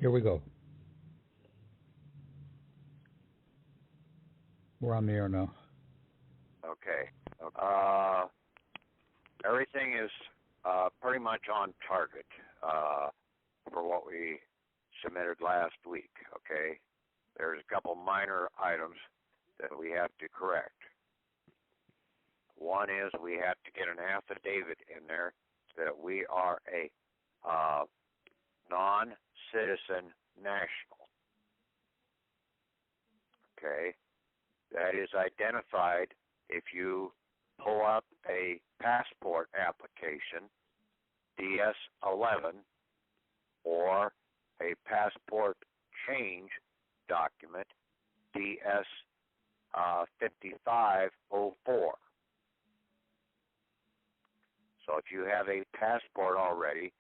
Here we go. We're on the air now. Okay. Everything is pretty much on target for what we submitted last week, okay? There's a couple minor items that we have to correct. One is we have to get an affidavit in there that we are a non-citizen national, okay? That is identified if you pull up a passport application, DS-11, or a passport change document, DS-5504. So if you have a passport already,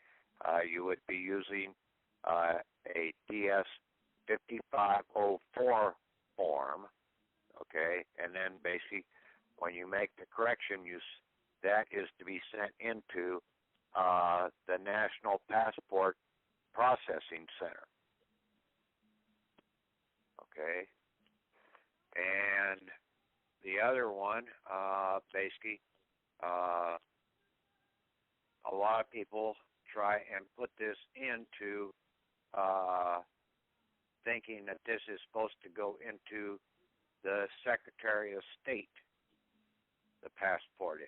you would be using a DS-5504 form, okay, and then basically when you make the correction, that is to be sent into the National Passport Processing Center, okay, and the other one, basically, a lot of people try and put this into thinking that this is supposed to go into the Secretary of State, the passport is.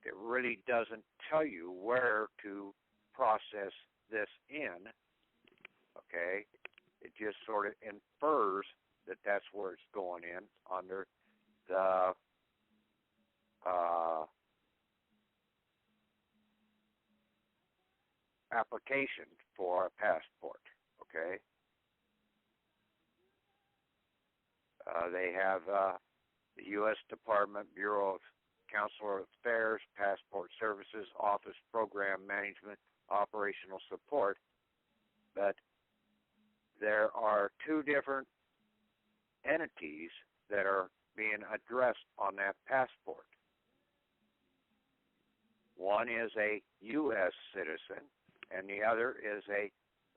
It really doesn't tell you where to process this in, okay? It just sort of infers that that's where it's going in under the application for a passport, okay? They have the U.S. Department Bureau of Consular Affairs, Passport Services, Office Program Management, Operational Support, but there are two different entities that are being addressed on that passport. One is a U.S. citizen, and the other is a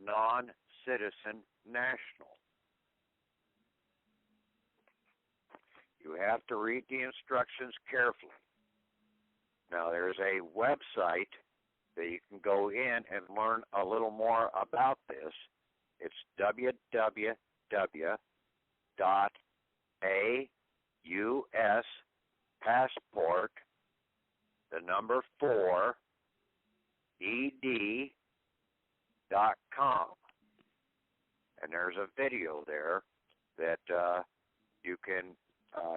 non-citizen national. You have to read the instructions carefully. Now, there's a website that you can go in and learn a little more about this. It's www.auspassport4ed.com. And there's a video there that you can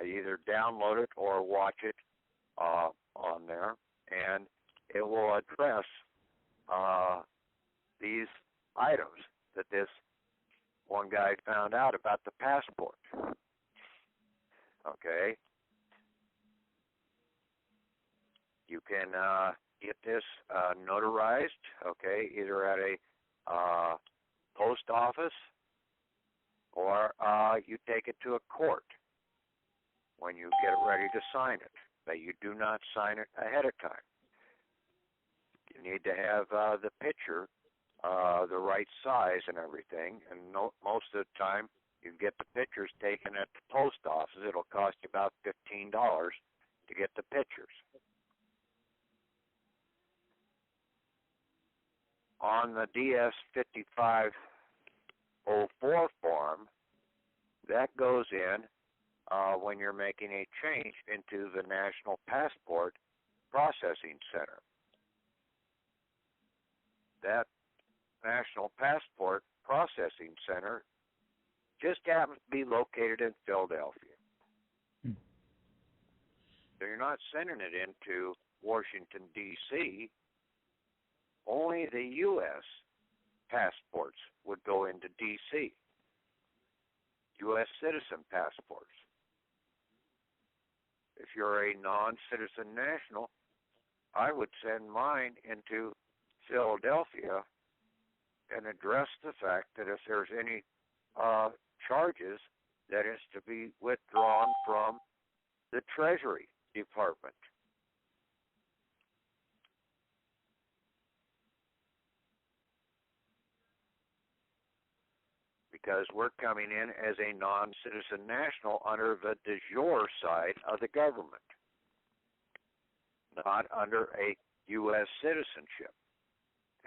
either download it or watch it on there, and it will address these items that this one guy found out about the passport. Okay? You can get this notarized, okay, either at a post office or you take it to a court when you get ready to sign it, but you do not sign it ahead of time. You need to have the picture the right size and everything, and most of the time you get the pictures taken at the post office. It'll cost you about $15 to get the pictures. On the DS-5504 form, that goes in when you're making a change into the National Passport Processing Center. That National Passport Processing Center just happens to be located in Philadelphia. So you're not sending it into Washington, D.C. Only the U.S. passports would go into D.C., U.S. citizen passports. If you're a non-citizen national, I would send mine into Philadelphia and address the fact that if there's any charges, that is to be withdrawn from the Treasury Department. because we're coming in as a non-citizen national under the de jure side of the government, not under a U.S. citizenship.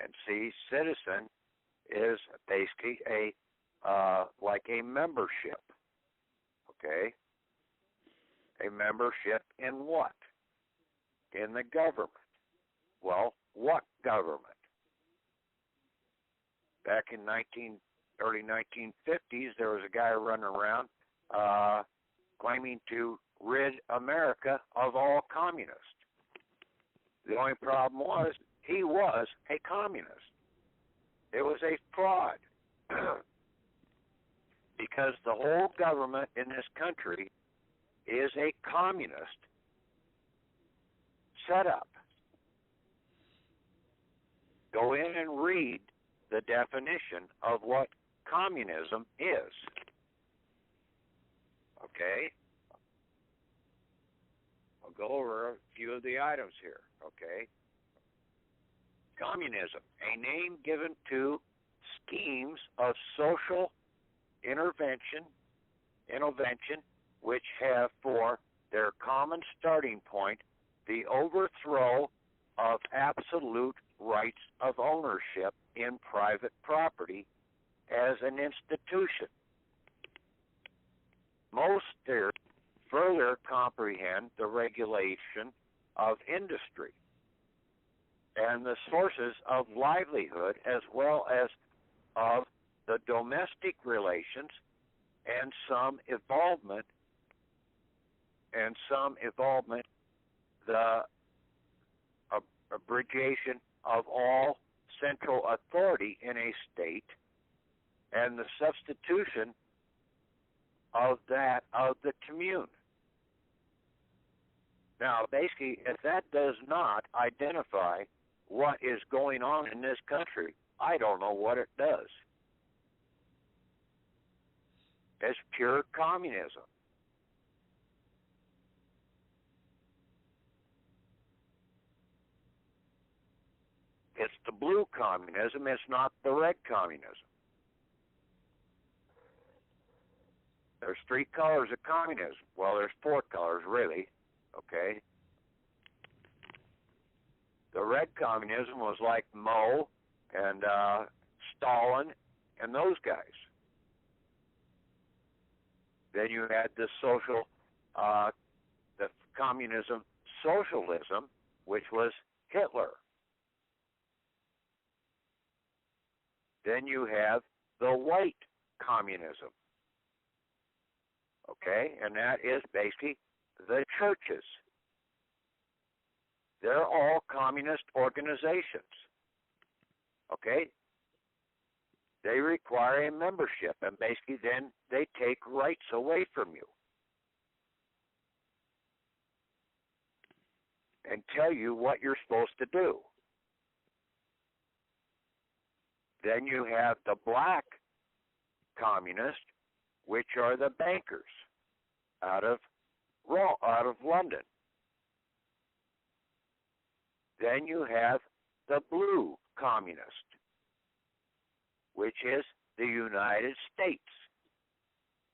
And see, citizen is basically like a membership, okay? A membership in what? In the government. Well, what government? Back in early 1950s, there was a guy running around claiming to rid America of all communists. The only problem was he was a communist. It was a fraud because the whole government in this country is a communist setup. Go in and read the definition of what communism is. Okay? I'll go over a few of the items here. Okay? Communism, a name given to schemes of social intervention which have for their common starting point the overthrow of absolute rights of ownership in private property as an institution. Most theories further comprehend the regulation of industry and the sources of livelihood, as well as of the domestic relations and some involvement, the abrogation of all central authority in a state, and the substitution of that of the commune. Now, basically, if that does not identify what is going on in this country, I don't know what it does. It's pure communism. It's the blue communism, it's not the red communism. There's three colors of communism. Well, there's four colors, really. Okay? The red communism was like Mao and Stalin and those guys. Then you had the communism socialism, which was Hitler. Then you have the white communism. Okay? And that is basically the churches. They're all communist organizations. Okay? They require a membership, and basically then they take rights away from you and tell you what you're supposed to do. Then you have the black communists, which are the bankers out of London. Then you have the blue communist, which is the United States,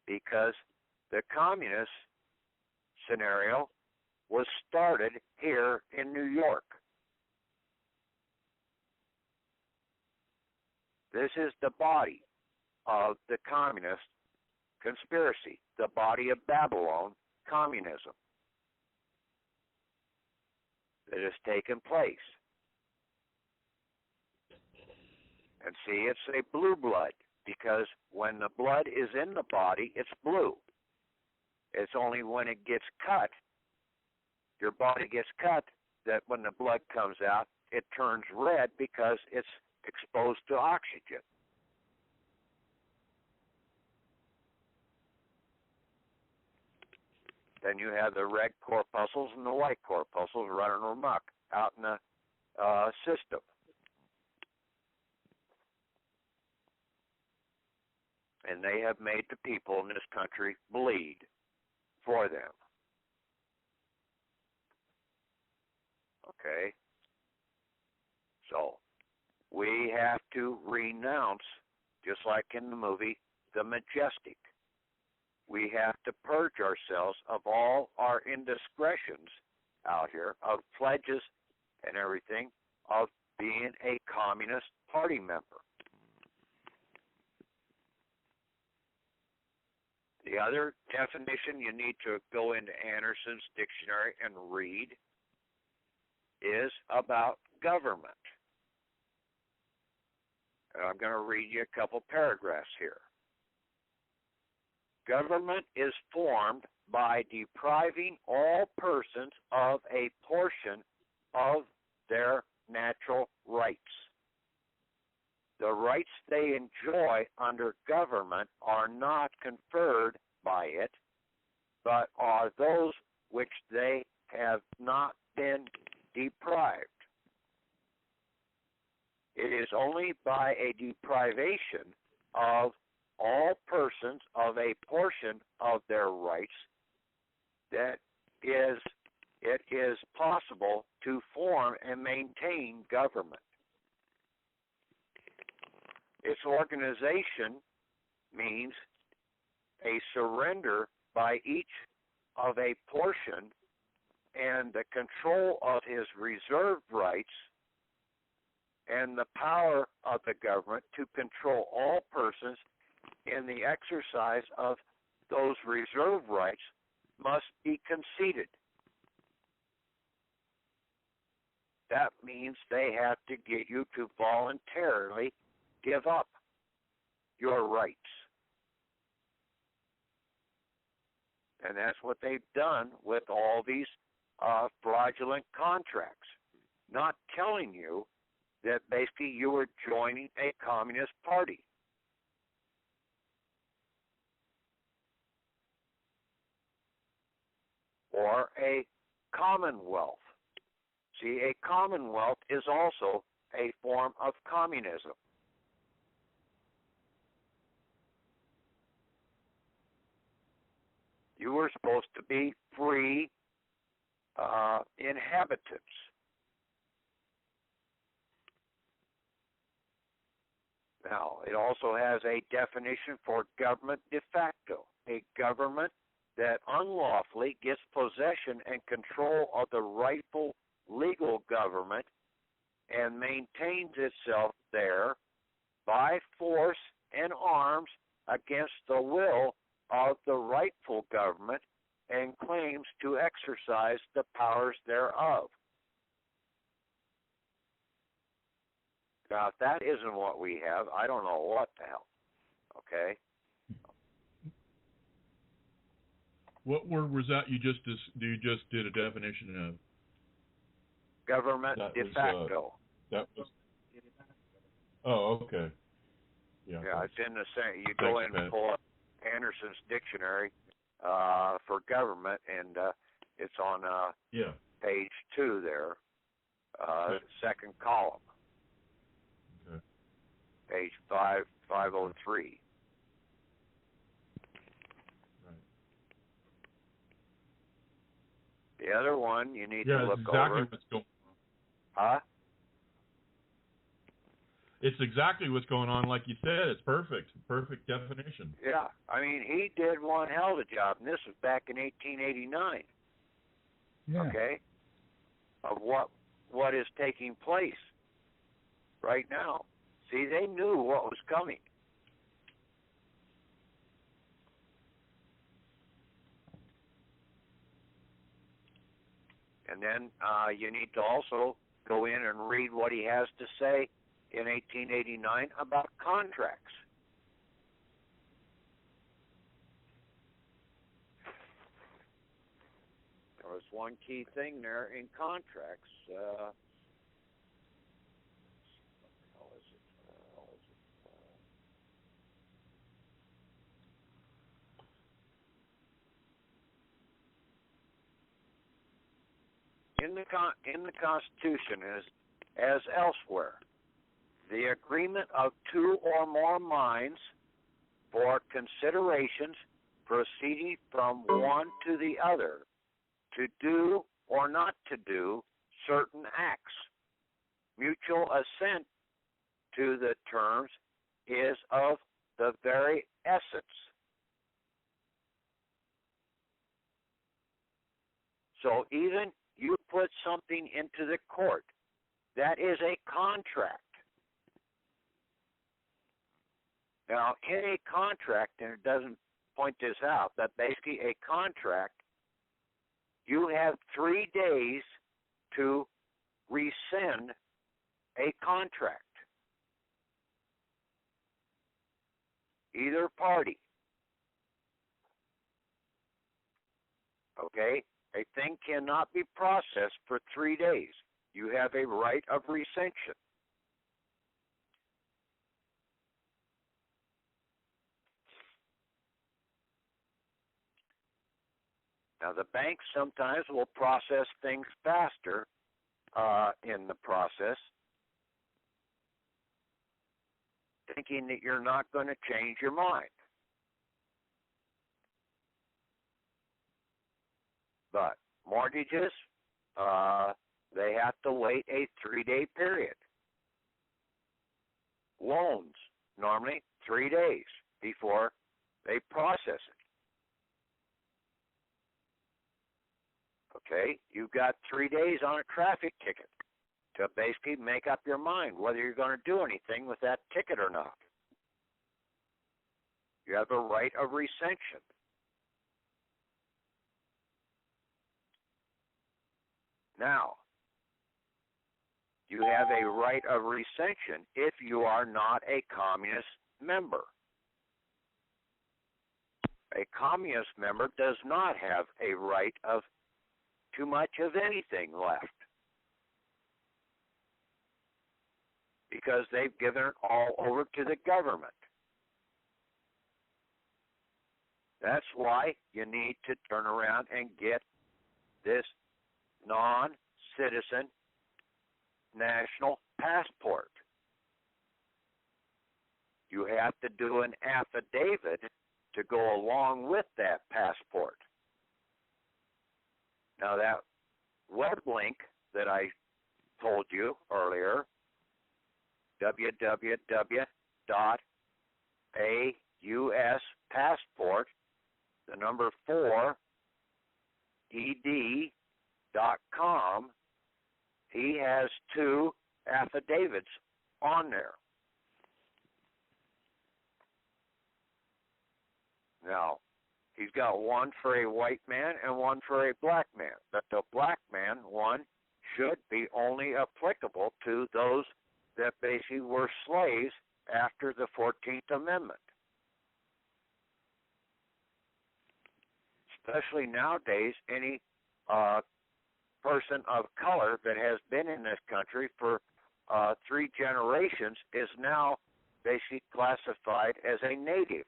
because the communist scenario was started here in New York. This is the body of the communist conspiracy, the body of Babylon communism that has taken place. And see, it's a blue blood, because when the blood is in the body, it's blue. It's only when it gets cut, your body gets cut, that when the blood comes out, it turns red because it's exposed to oxygen. Then you have the red corpuscles and the white corpuscles running amok out in the system. And they have made the people in this country bleed for them. Okay? So, we have to renounce, just like in the movie the majestic. We have to purge ourselves of all our indiscretions out here, of pledges and everything, of being a Communist Party member. The other definition you need to go into Anderson's dictionary and read is about government. And I'm going to read you a couple paragraphs here. Government is formed by depriving all persons of a portion of their natural rights. The rights they enjoy under government are not conferred by it, but are those which they have not been deprived. It is only by a deprivation of all persons of a portion of their rights that it is possible to form and maintain government. Its organization means a surrender by each of a portion and the control of his reserved rights and the power of the government to control all persons in the exercise of those reserved rights must be conceded. That means they have to get you to voluntarily give up your rights. And that's what they've done with all these fraudulent contracts, not telling you that basically you were joining a communist party. Or a commonwealth. See, a commonwealth is also a form of communism. You were supposed to be free inhabitants. Now, it also has a definition for government de facto, a government that unlawfully gets possession and control of the rightful legal government and maintains itself there by force and arms against the will of the rightful government and claims to exercise the powers thereof. Now, if that isn't what we have, I don't know what the hell. Okay? What word was that you just did a definition of? Government de facto. That was. Oh, okay. Yeah. Yeah, it's in the same. You go in and pull up Anderson's dictionary for government, and it's on page 2 there, second column. Okay. Page 503. The other one you need to look exactly over. What's going on. Huh? It's exactly what's going on, like you said. It's perfect. Perfect definition. Yeah. I mean, he did one hell of a job, and this was back in 1889. Yeah. Okay? Of what is taking place right now. See, they knew what was coming. And then you need to also go in and read what he has to say in 1889 about contracts. There was one key thing there in contracts. In the Constitution, as elsewhere, the agreement of two or more minds for considerations proceeding from one to the other to do or not to do certain acts. Mutual assent to the terms is of the very essence. So even you put something into the court, that is a contract. Now, in a contract, and it doesn't point this out, but basically a contract, you have 3 days to rescind a contract. Either party. Okay? A thing cannot be processed for 3 days. You have a right of rescission. Now, the banks sometimes will process things faster in the process, thinking that you're not going to change your mind. But mortgages, they have to wait a 3-day period. Loans, normally 3 days before they process it. Okay, you've got 3 days on a traffic ticket to basically make up your mind whether you're going to do anything with that ticket or not. You have a right of rescission. Now, you have a right of rescission if you are not a communist member. A communist member does not have a right of too much of anything left, because they've given it all over to the government. That's why you need to turn around and get this non-citizen national passport. You have to do an affidavit to go along with that passport. Now, that web link that I told you earlier, www.auspassport4ed.com, he has 2 affidavits on there. Now, he's got one for a white man and one for a black man. But the black man one should be only applicable to those that basically were slaves after the 14th Amendment. Especially nowadays, any person of color that has been in this country for 3 generations is now basically classified as a native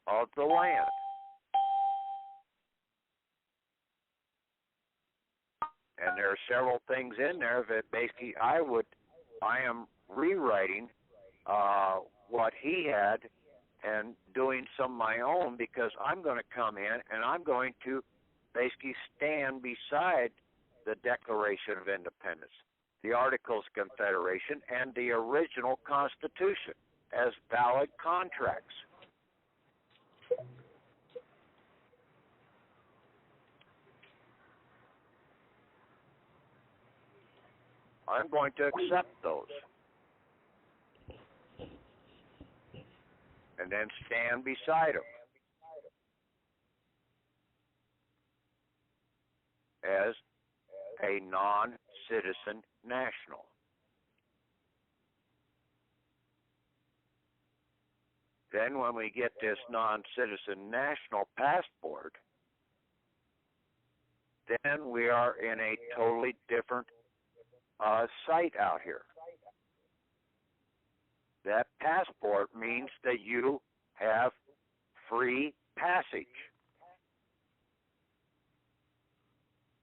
of the land. And there are several things in there that basically I am rewriting what he had and doing some of my own, because I'm going to come in and I'm going to basically stand beside the Declaration of Independence, the Articles of Confederation, and the original Constitution as valid contracts. I'm going to accept those and then stand beside them as a non-citizen national. Then when we get this non-citizen national passport, then we are in a totally different site out here. That passport means that you have free passage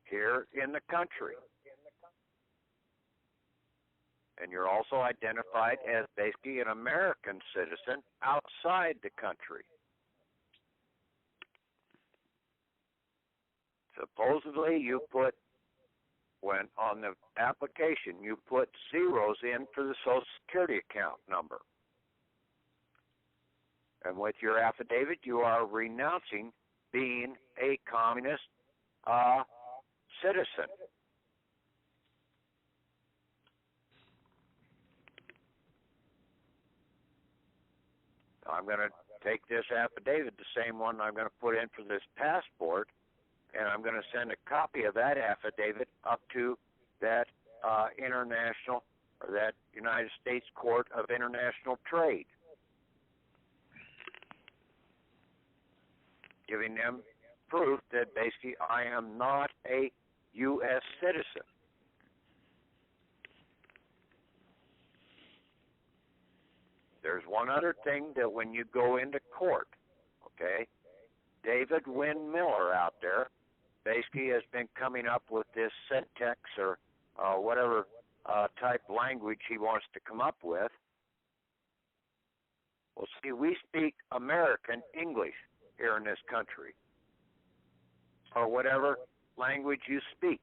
here in the country. And you're also identified as basically an American citizen outside the country. Supposedly you put when on the application you put zeros in for the Social Security account number. And with your affidavit, you are renouncing being a communist citizen. I'm going to take this affidavit, the same one I'm going to put in for this passport, and I'm going to send a copy of that affidavit up to that international or that United States Court of International Trade, giving them proof that basically I am not a U.S. citizen. There's one other thing that when you go into court, okay, David Wynn Miller out there basically has been coming up with this syntax or whatever type language he wants to come up with. Well, see, we speak American English here in this country, or whatever language you speak.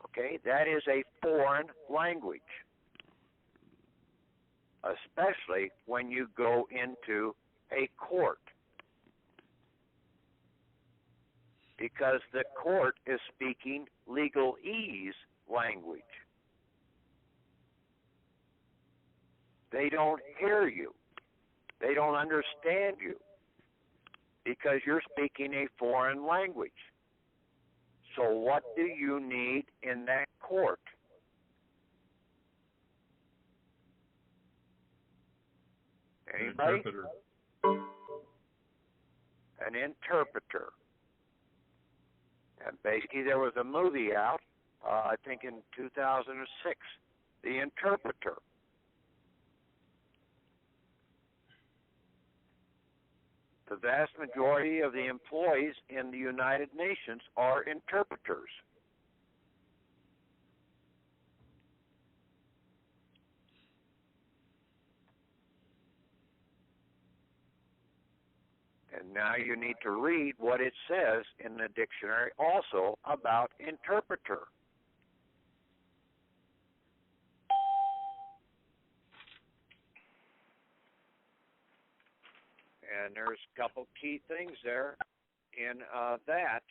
Okay, that is a foreign language, especially when you go into a court, because the court is speaking legalese language. They don't hear you. They don't understand you because you're speaking a foreign language. So what do you need in that court? Anybody? Interpreter. An interpreter. And basically there was a movie out, I think in 2006, The Interpreter. The vast majority of the employees in the United Nations are interpreters. And now you need to read what it says in the dictionary also about interpreter. And there's a couple key things there in that.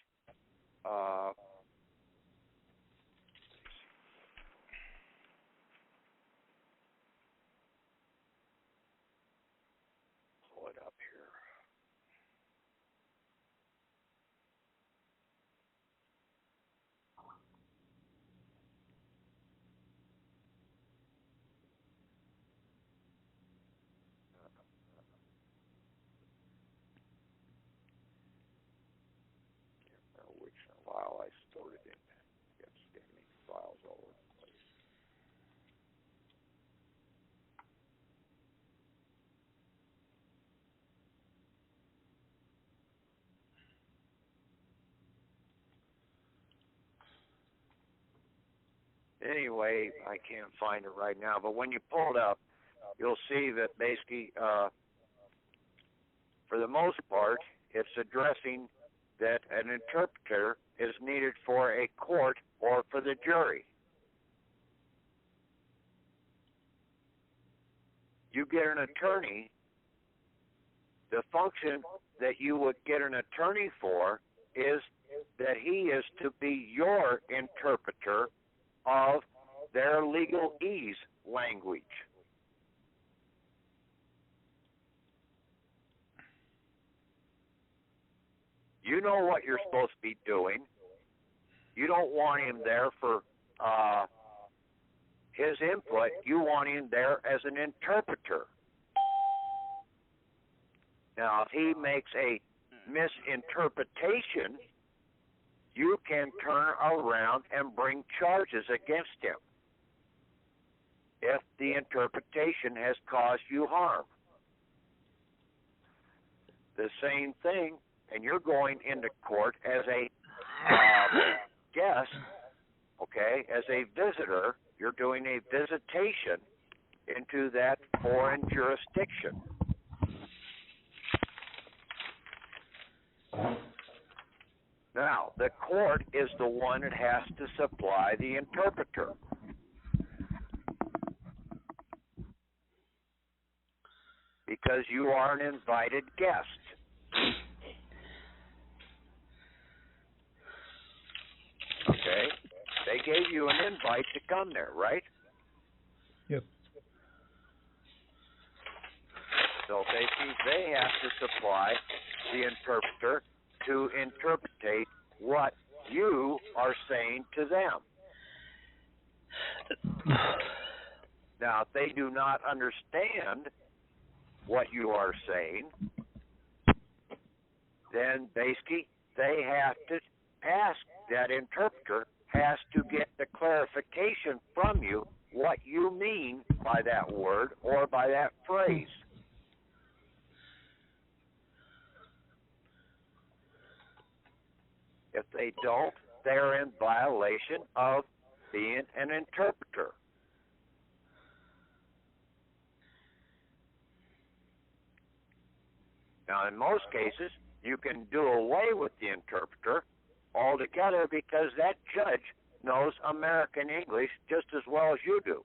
Pull it up here. Which file I stored it in. Got standing files all over the place. Anyway, I can't find it right now, but when you pull it up, you'll see that basically, for the most part, it's addressing that an interpreter is needed for a court or for the jury. You get an attorney, the function that you would get an attorney for is that he is to be your interpreter of their legalese language. You know what you're supposed to be doing. You don't want him there for his input. You want him there as an interpreter. Now, if he makes a misinterpretation, you can turn around and bring charges against him if the interpretation has caused you harm. The same thing, and you're going into court as a guest, okay, as a visitor. You're doing a visitation into that foreign jurisdiction. Now, the court is the one that has to supply the interpreter. Because you are an invited guest. Okay? They gave you an invite to come there, right? Yep. So basically, they have to supply the interpreter to interpretate what you are saying to them. Now, if they do not understand what you are saying, then basically they have to ask, that interpreter has to get the clarification from you what you mean by that word or by that phrase. If they don't, they're in violation of being an interpreter. Now, in most cases, you can do away with the interpreter altogether because that judge knows American English just as well as you do.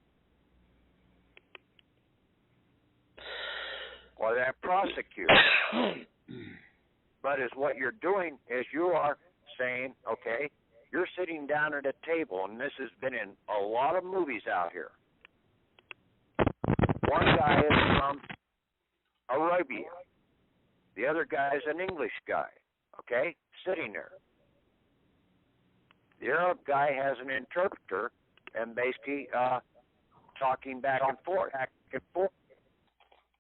Or that prosecutor. But is what you're doing is you are saying, okay, you're sitting down at a table, and this has been in a lot of movies out here. One guy is from Arabia. The other guy is an English guy, okay, sitting there. The Arab guy has an interpreter and basically talking back and forth.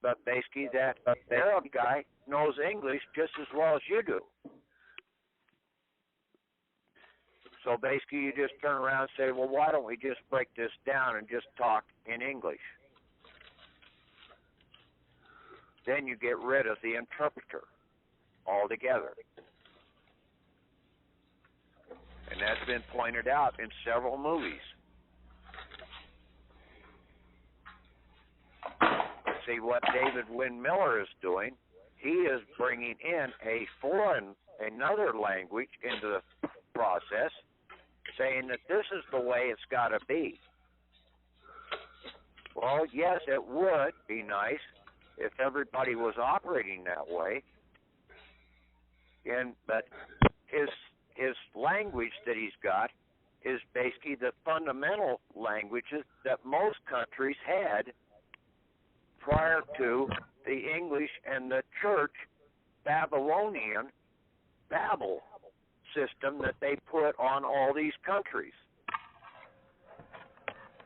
But basically the Arab guy knows English just as well as you do. So basically you just turn around and say, well, why don't we just break this down and just talk in English? Then you get rid of the interpreter altogether. And that's been pointed out in several movies. See, what David Wynn Miller is doing, he is bringing in another language into the process, saying that this is the way it's got to be. Well, yes, it would be nice if everybody was operating that way. But his language that he's got is basically the fundamental languages that most countries had prior to the English and the church Babylonian Babel system that they put on all these countries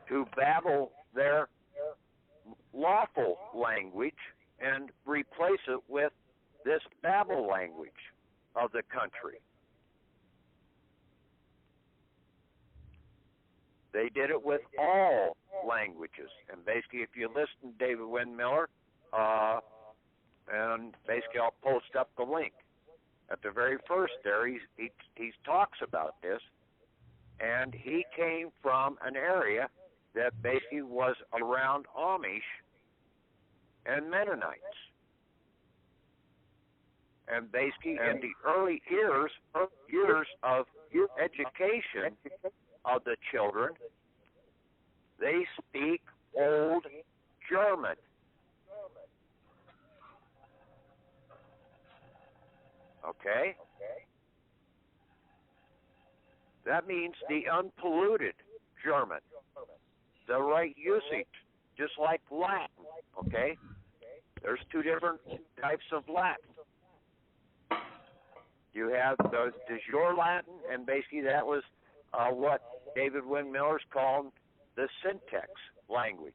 to babble their lawful language and replace it with this Babel language of the country. They did it with all languages. And basically, if you listen to David Wynn Miller, and basically I'll post up the link. At the very first there, he talks about this, and he came from an area that basically was around Amish and Mennonites. And basically in the early years of education of the children, they speak Old German. Okay? That means the unpolluted German. The right usage, just like Latin, okay? There's two different types of Latin. You have the de jure Latin, and basically that was what David Wynn Miller's called the syntax language.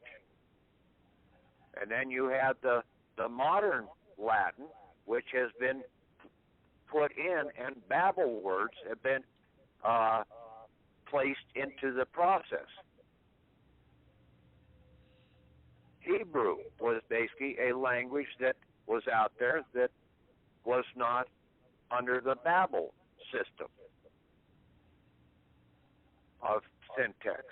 And then you have the modern Latin, which has been put in, and Babel words have been placed into the process. Hebrew was basically a language that was out there that was not under the Babel system of syntax.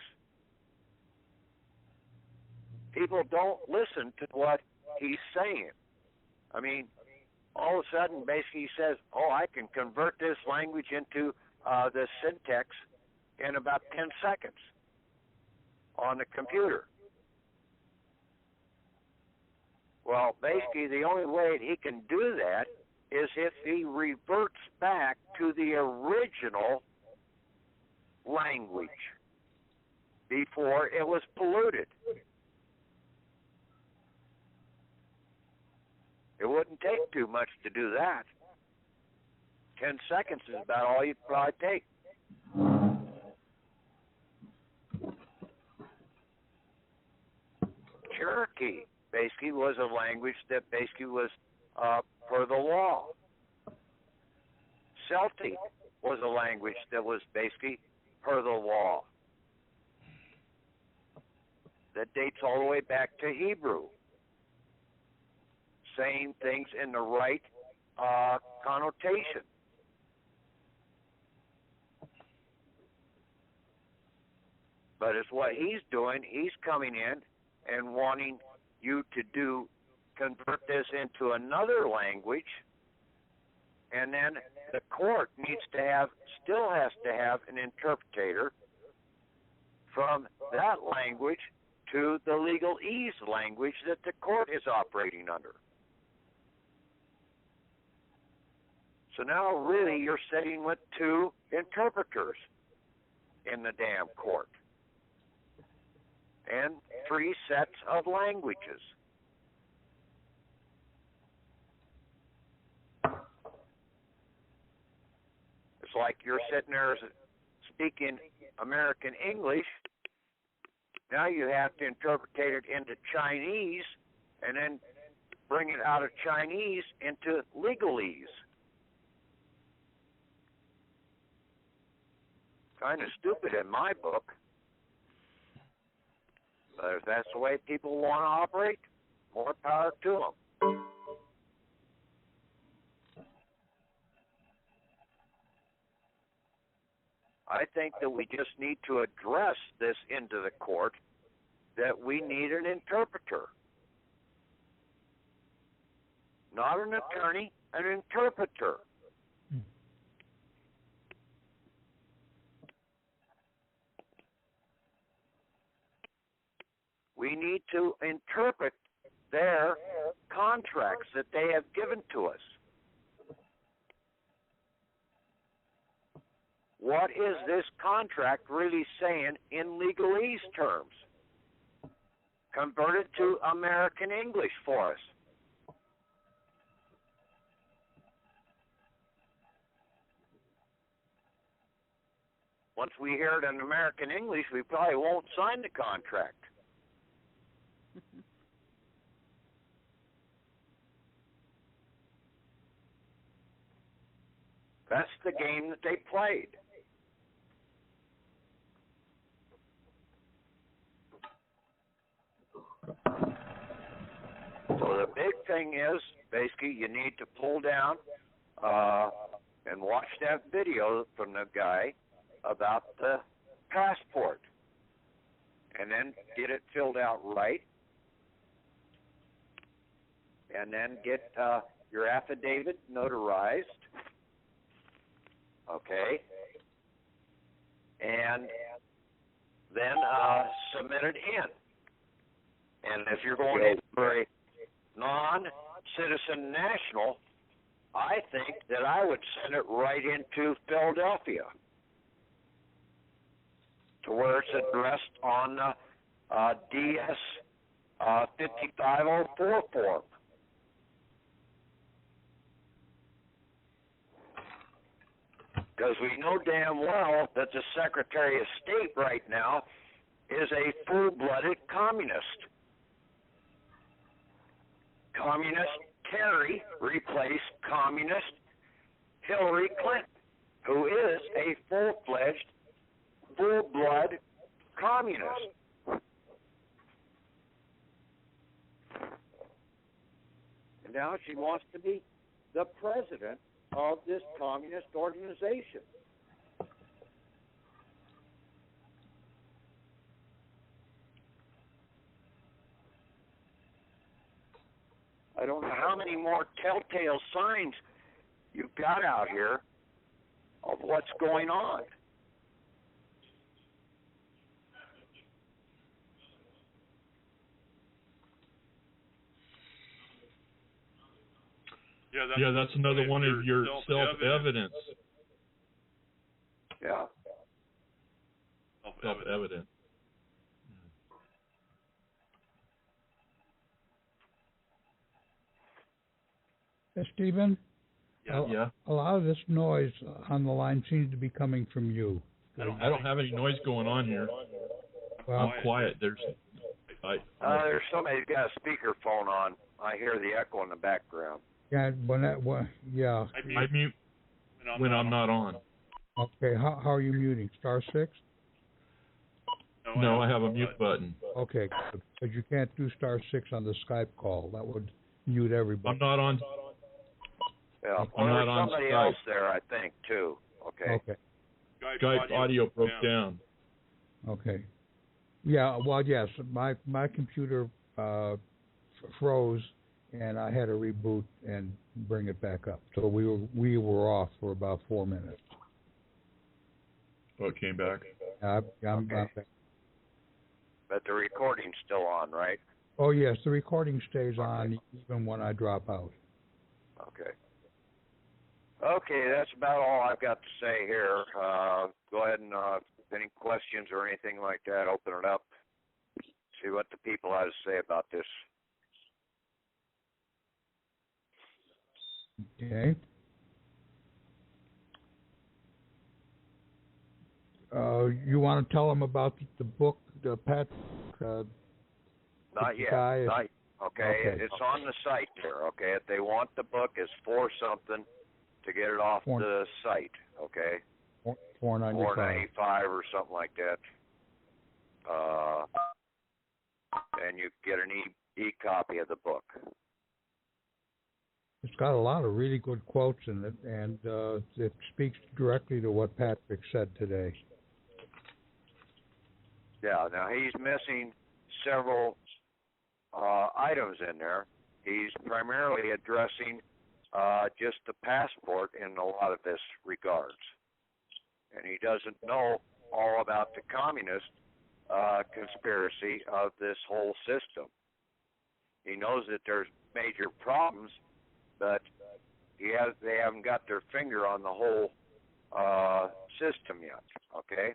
People don't listen to what he's saying. I mean, all of a sudden, basically, he says, "Oh, I can convert this language into the syntax in about 10 seconds on the computer." Well, basically, the only way he can do that is if he reverts back to the original language before it was polluted. It wouldn't take too much to do that. 10 seconds is about all you'd probably take. Cherokee basically was a language that basically was per the law. Celtic was a language that was basically per the law. That dates all the way back to Hebrew. Saying things in the right connotation. But it's what he's doing. He's coming in and wanting you to convert this into another language, and then the court still has to have an interpreter from that language to the legalese language that the court is operating under. So now really you're sitting with two interpreters in the damn court and three sets of languages. It's like you're sitting there speaking American English. Now you have to interpret it into Chinese and then bring it out of Chinese into legalese. Kind of stupid in my book. But if that's the way people want to operate, more power to them. I think that we just need to address this into the court, that we need an interpreter. Not an attorney, an interpreter. We need to interpret their contracts that they have given to us. What is this contract really saying in legalese terms? Convert it to American English for us. Once we hear it in American English, we probably won't sign the contract. That's the game that they played. So the big thing is, basically, you need to pull down and watch that video from the guy about the passport, and then get it filled out right, and then get your affidavit notarized, okay, and then submit it in. And if you're going in for a non-citizen national, I think that I would send it right into Philadelphia, to where it's addressed on DS 5504 form. Because we know damn well that the Secretary of State right now is a full-blooded communist. Communist Kerry replaced communist Hillary Clinton, who is a full-fledged, full-blood communist. And now she wants to be the president of this communist organization. I don't know how many more telltale signs you've got out here of what's going on. Yeah, that's another one of your self-evidence. Yeah. Self-evident. Stephen? Yeah. A lot of this noise on the line seems to be coming from you. I don't have any noise going on here. Well, I'm quiet. There's somebody's got a speakerphone on. I hear the echo in the background. yeah, yeah. I mute when I'm not on. Okay, how are you muting? Star 6? No, I have a mute button. Okay, because you can't do star 6 on the Skype call. That would mute everybody. I'm not on. Yeah, I'm not on somebody Skype. else there, I think, too. Okay. Skype audio broke down. Okay. Yeah, well, yes, my computer froze, and I had to reboot and bring it back up. So we were off for about 4 minutes. Oh, it came back? I'm back. But the recording's still on, right? Oh, yes, the recording stays on even when I drop out. Okay. Okay, that's about all I've got to say here. Go ahead and any questions or anything like that, open it up. See what the people have to say about this. Okay. You want to tell them about the book, the Pat? Not yet. Okay, it's on the site there. Okay, if they want the book, it's $4 something to get it off the site. Okay, $4.95 or something like that. And you get an e-copy of the book. It's got a lot of really good quotes in it, and it speaks directly to what Patrick said today. Yeah, now he's missing several items in there. He's primarily addressing just the passport in a lot of this regards. And he doesn't know all about the communist conspiracy of this whole system. He knows that there's major problems, but they haven't got their finger on the whole system yet, okay?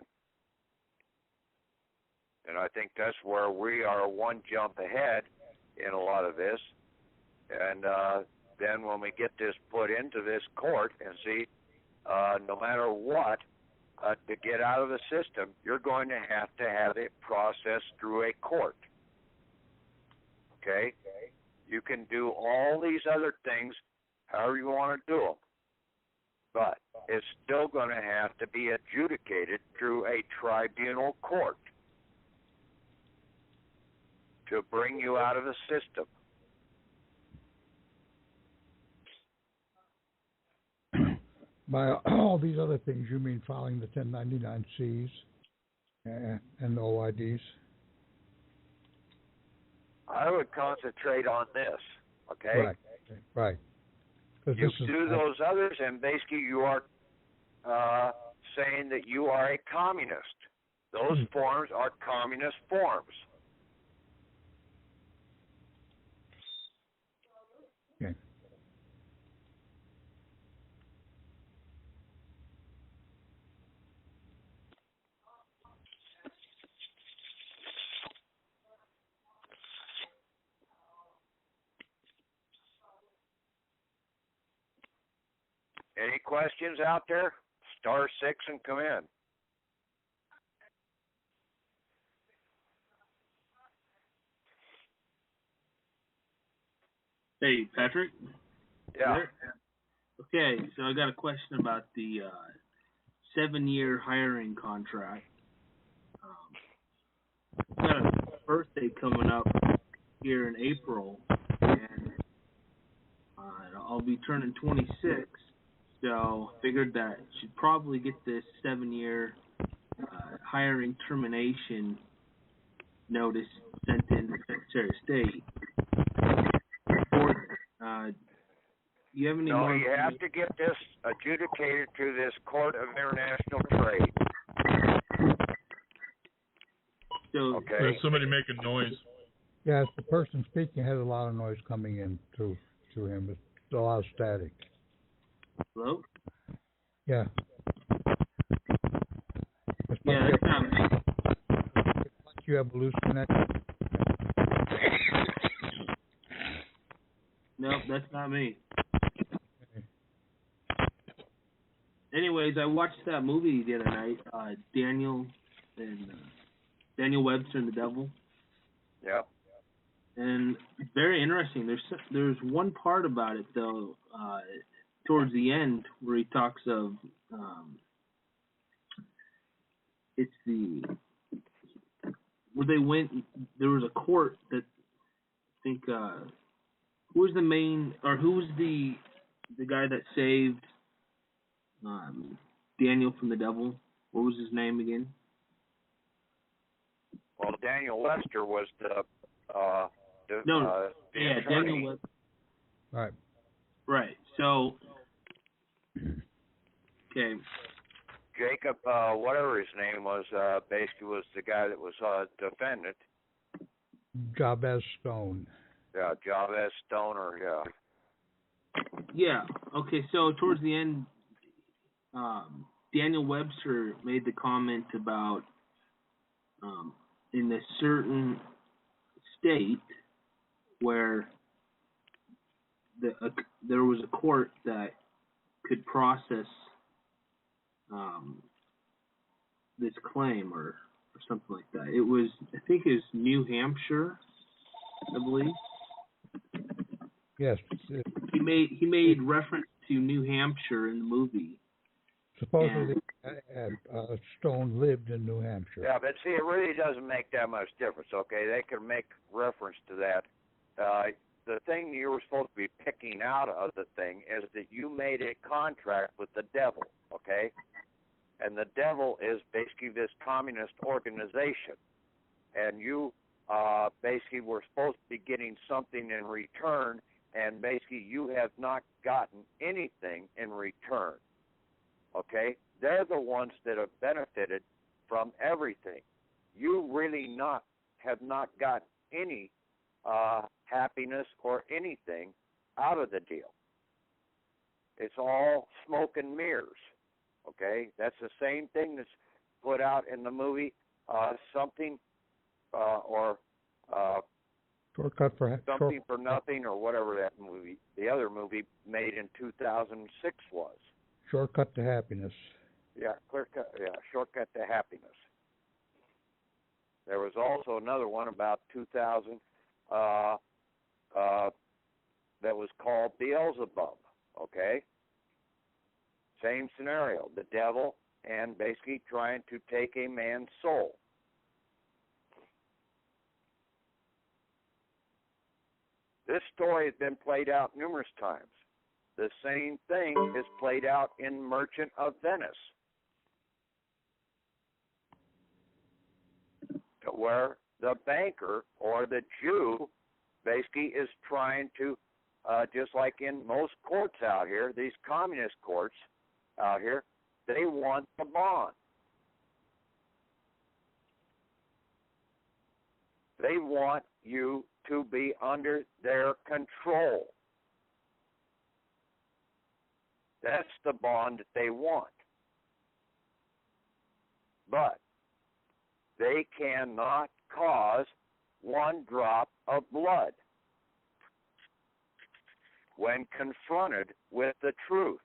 And I think that's where we are one jump ahead in a lot of this. And then when we get this put into this court and see, no matter what, to get out of the system, you're going to have it processed through a court. Okay? You can do all these other things however you want to do them, but it's still going to have to be adjudicated through a tribunal court to bring you out of the system. By all these other things, you mean filing the 1099-Cs and the OIDs? I would concentrate on this, okay? Right. You do those others, and basically you are saying that you are a communist. Those forms are communist forms. Okay. Any questions out there? Star 6 and come in. Hey, Patrick? Yeah. Okay, so I got a question about the 7-year hiring contract. I've got a birthday coming up here in April, and I'll be turning 26, so I figured that I should probably get this 7-year hiring termination notice sent in to the Secretary of State You have any No, more? you have to get this adjudicated to this Court of International Trade. So, Okay. There's somebody making noise. Yes, the person speaking has a lot of noise coming in to him. It's a lot of static. hello? Yeah. Yeah, that's not me. You have a loose connection. No, that's not me. Anyways, I watched that movie the other night, Daniel Webster and the Devil. Yep. And it's very interesting. There's one part about it though, towards the end where he talks of it's the where they went. There was a court that I think who was the main or who was the guy that saved Daniel from the devil? What was his name again? Well, Daniel Webster was the Daniel attorney. Webster. Right. Right. So, okay. Jacob, whatever his name was, basically was the guy that was defendant. Jabez Stone. Yeah, Jabez Stoner. Yeah. Yeah. Okay. So towards the end, Daniel Webster made the comment about in a certain state where there was a court that could process this claim or something like that. It was, I think, it was New Hampshire, I believe. Yes. He made reference to New Hampshire in the movie. Supposedly, Stone lived in New Hampshire. Yeah, but see, it really doesn't make that much difference, okay? They can make reference to that. The thing you were supposed to be picking out of the thing is that you made a contract with the devil, okay? And the devil is basically this communist organization. And you basically were supposed to be getting something in return, and basically you have not gotten anything in return. Okay? They're the ones that have benefited from everything. You really have not got any happiness or anything out of the deal. It's all smoke and mirrors. Okay? That's the same thing that's put out in the movie Something Shortcut for Something for Nothing, or whatever that movie, the other movie made in 2006 was. Shortcut to Happiness. Yeah, Shortcut to Happiness. There was also another one about 2000 that was called Beelzebub, okay? Same scenario, the devil and basically trying to take a man's soul. This story has been played out numerous times. The same thing is played out in Merchant of Venice, where the banker or the Jew basically is trying to, just like in most courts out here, these communist courts out here, they want the bond. They want you to be under their control. That's the bond that they want. But they cannot cause one drop of blood when confronted with the truth.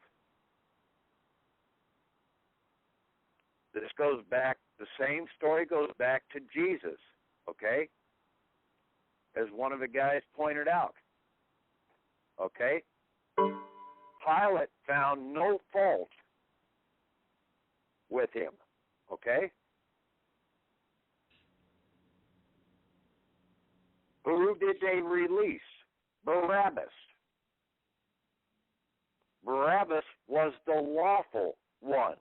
This goes back, the same story goes back to Jesus, okay? As one of the guys pointed out, okay? Pilate found no fault with him, okay? Who did they release? Barabbas. Barabbas was the lawful one.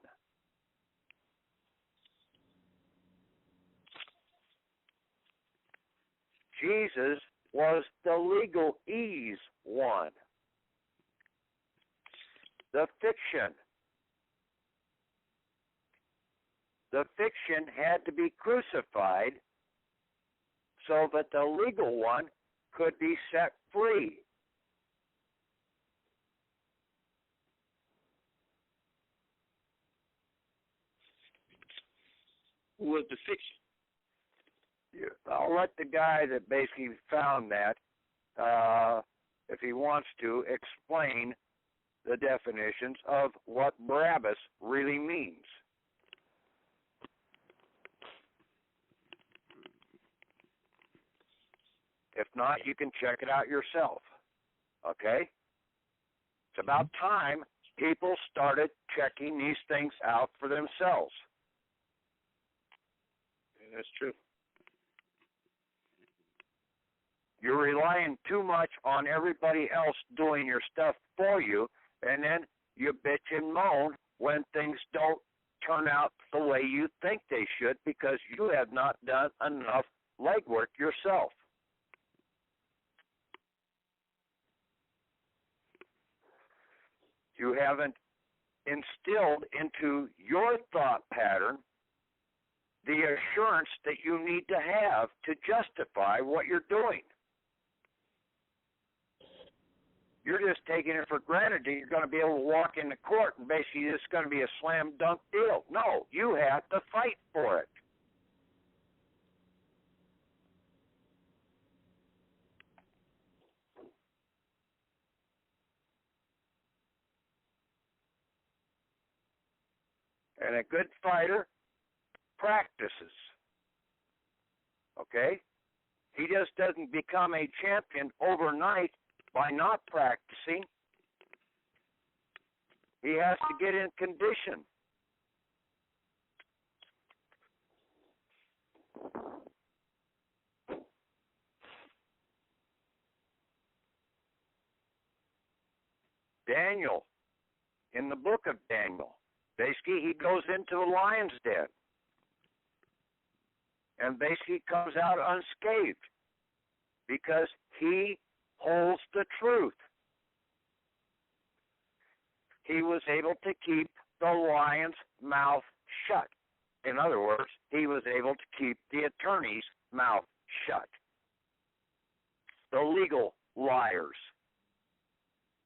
Jesus was the legal ease one. the fiction. The fiction had to be crucified so that the legal one could be set free. Who was the fiction? I'll let the guy that basically found that, if he wants to, explain the definitions of what Barabbas really means. If not, you can check it out yourself. Okay? It's about time people started checking these things out for themselves. Yeah, that's true. You're relying too much on everybody else doing your stuff for you, and then you bitch and moan when things don't turn out the way you think they should because you have not done enough legwork yourself. You haven't instilled into your thought pattern the assurance that you need to have to justify what you're doing. You're just taking it for granted that you're going to be able to walk into court and basically it's going to be a slam dunk deal. No, you have to fight for it. And a good fighter practices. Okay? He just doesn't become a champion overnight by not practicing. He has to get in condition. Daniel, in the book of Daniel, basically he goes into the lion's den and basically comes out unscathed because he holds the truth. He was able to keep the lion's mouth shut. In other words, he was able to keep the attorney's mouth shut. The legal liars,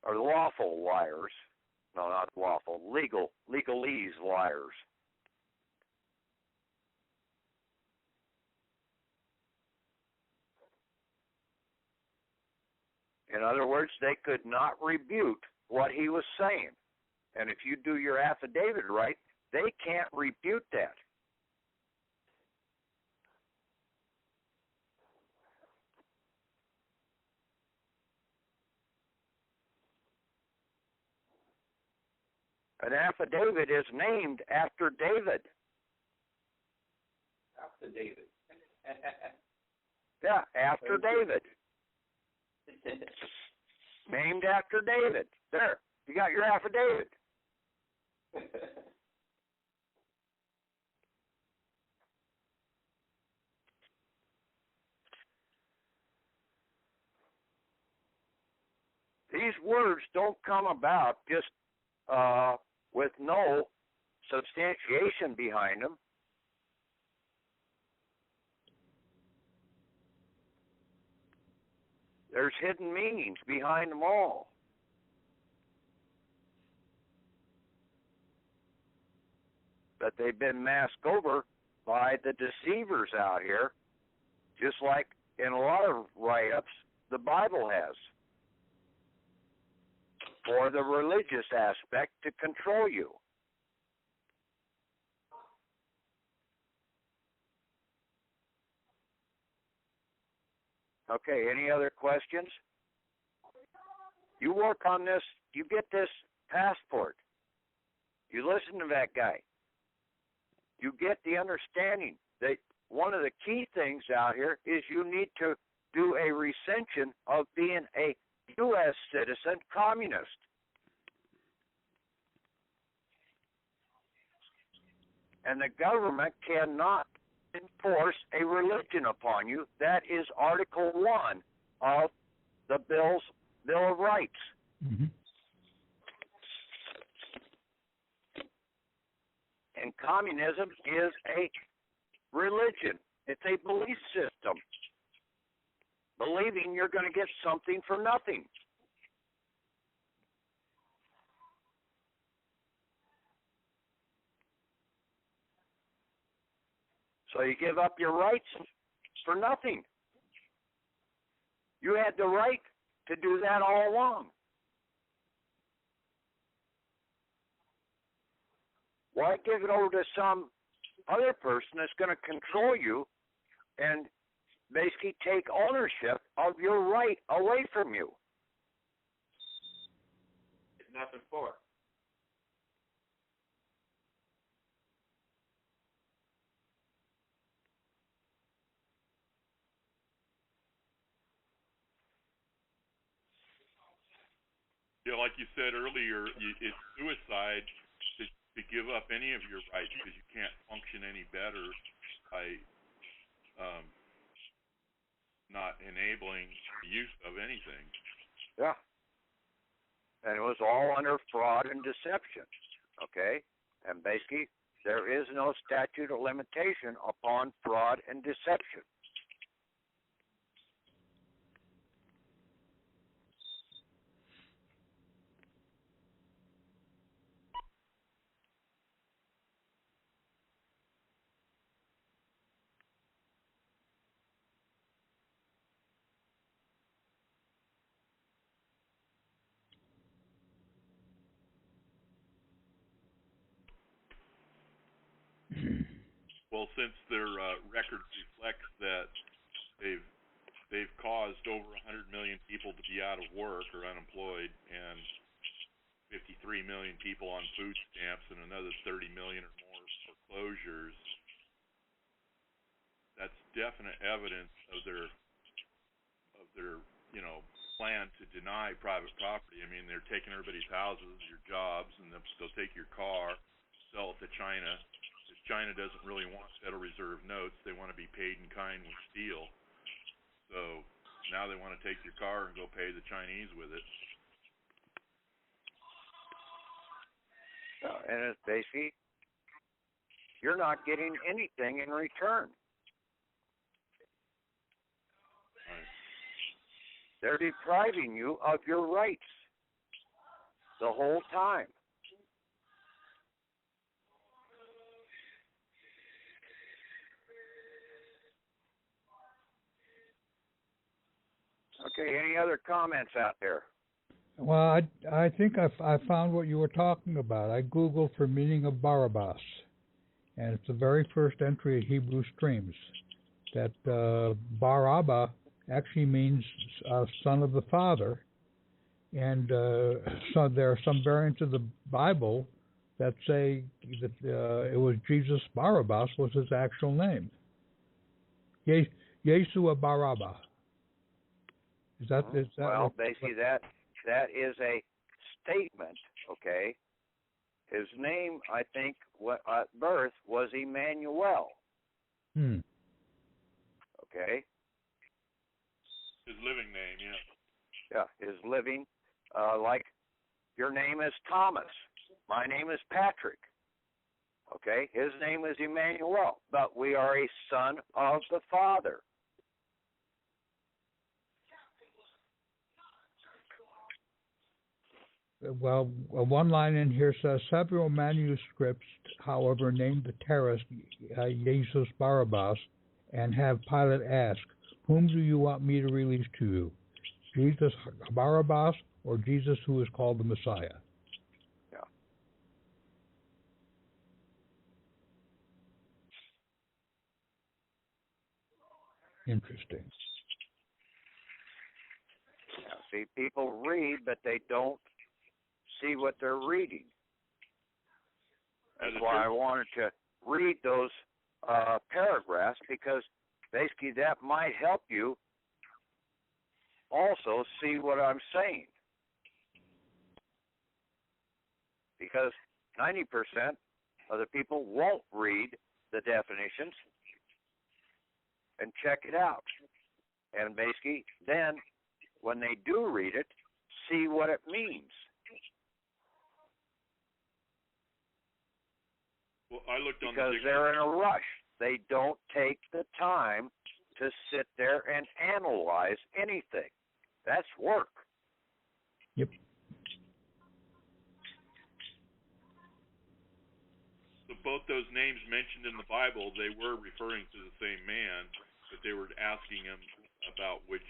or lawful liars, no, not lawful, legalese liars. In other words, they could not rebuke what he was saying. And if you do your affidavit right, they can't rebuke that. An affidavit is named after David. After David. Yeah, after David. Named after David. There, you got your affidavit. These words don't come about just with no substantiation behind them. There's hidden meanings behind them all. But they've been masked over by the deceivers out here, just like in a lot of write-ups the Bible has, for the religious aspect to control you. Okay, any other questions? You work on this, you get this passport. You listen to that guy. You get the understanding that one of the key things out here is you need to do a recension of being a U.S. citizen communist. And the government cannot enforce a religion upon you. That is Article 1 of the Bill of Rights. Mm-hmm. And communism is a religion. It's a belief system. Believing you're going to get something for nothing. So you give up your rights for nothing. You had the right to do that all along. Why give it over to some other person that's going to control you and basically take ownership of your right away from you? It's nothing for it. Yeah, like you said earlier, it's suicide to give up any of your rights because you can't function any better by not enabling the use of anything. Yeah. And it was all under fraud and deception, okay? And basically, there is no statute of limitation upon fraud and deception. Well, since their record reflects that they've caused over 100 million people to be out of work or unemployed, and 53 million people on food stamps, and another 30 million or more foreclosures, that's definite evidence of their plan to deny private property. I mean, they're taking everybody's houses, your jobs, and they'll take your car, sell it to China. Because China doesn't really want Federal Reserve notes. They want to be paid in kind with steel. So now they want to take your car and go pay the Chinese with it. And it's basically, you're not getting anything in return. Right. They're depriving you of your rights the whole time. Okay, any other comments out there? Well, I think I found what you were talking about. I Googled for meaning of Barabbas, and it's the very first entry of Hebrew Streams. That Bar-Abba actually means son of the father, and so there are some variants of the Bible that say that it was Jesus Barabbas was his actual name. Yeshua Bar-Abba. Is that well, basically that is a statement, okay? His name, I think, at birth was Emmanuel. Okay? His living name, yeah. Yeah, his living, like your name is Thomas. My name is Patrick. Okay? His name is Emmanuel, but we are a son of the Father. Well, one line in here says, several manuscripts, however, named the terrorist Jesus Barabbas, and have Pilate ask, whom do you want me to release to you? Jesus Barabbas or Jesus who is called the Messiah? Yeah. Interesting. Yeah, see, people read, but they don't see what they're reading. That's why I wanted to read those paragraphs, because basically that might help you also see what I'm saying. Because 90% of the people won't read the definitions and check it out. And basically then, when they do read it, see what it means. Well, I looked on because the they're in a rush. They don't take the time to sit there and analyze anything. That's work. Yep. So both those names mentioned in the Bible, they were referring to the same man, but they were asking him about which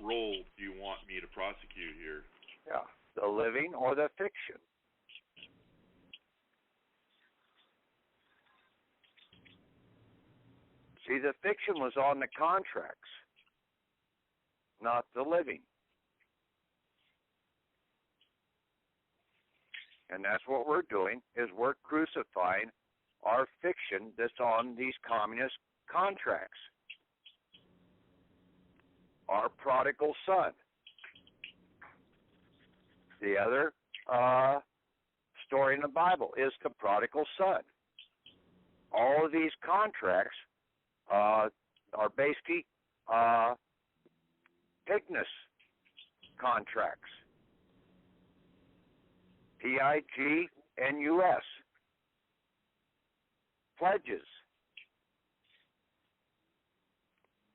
role do you want me to prosecute here? Yeah, the living or the fiction. See, the fiction was on the contracts, not the living. And that's what we're doing, is we're crucifying our fiction that's on these communist contracts. Our prodigal son. The other story in the Bible is the prodigal son. All of these contracts are basically Pignus contracts. Pignus. Pledges.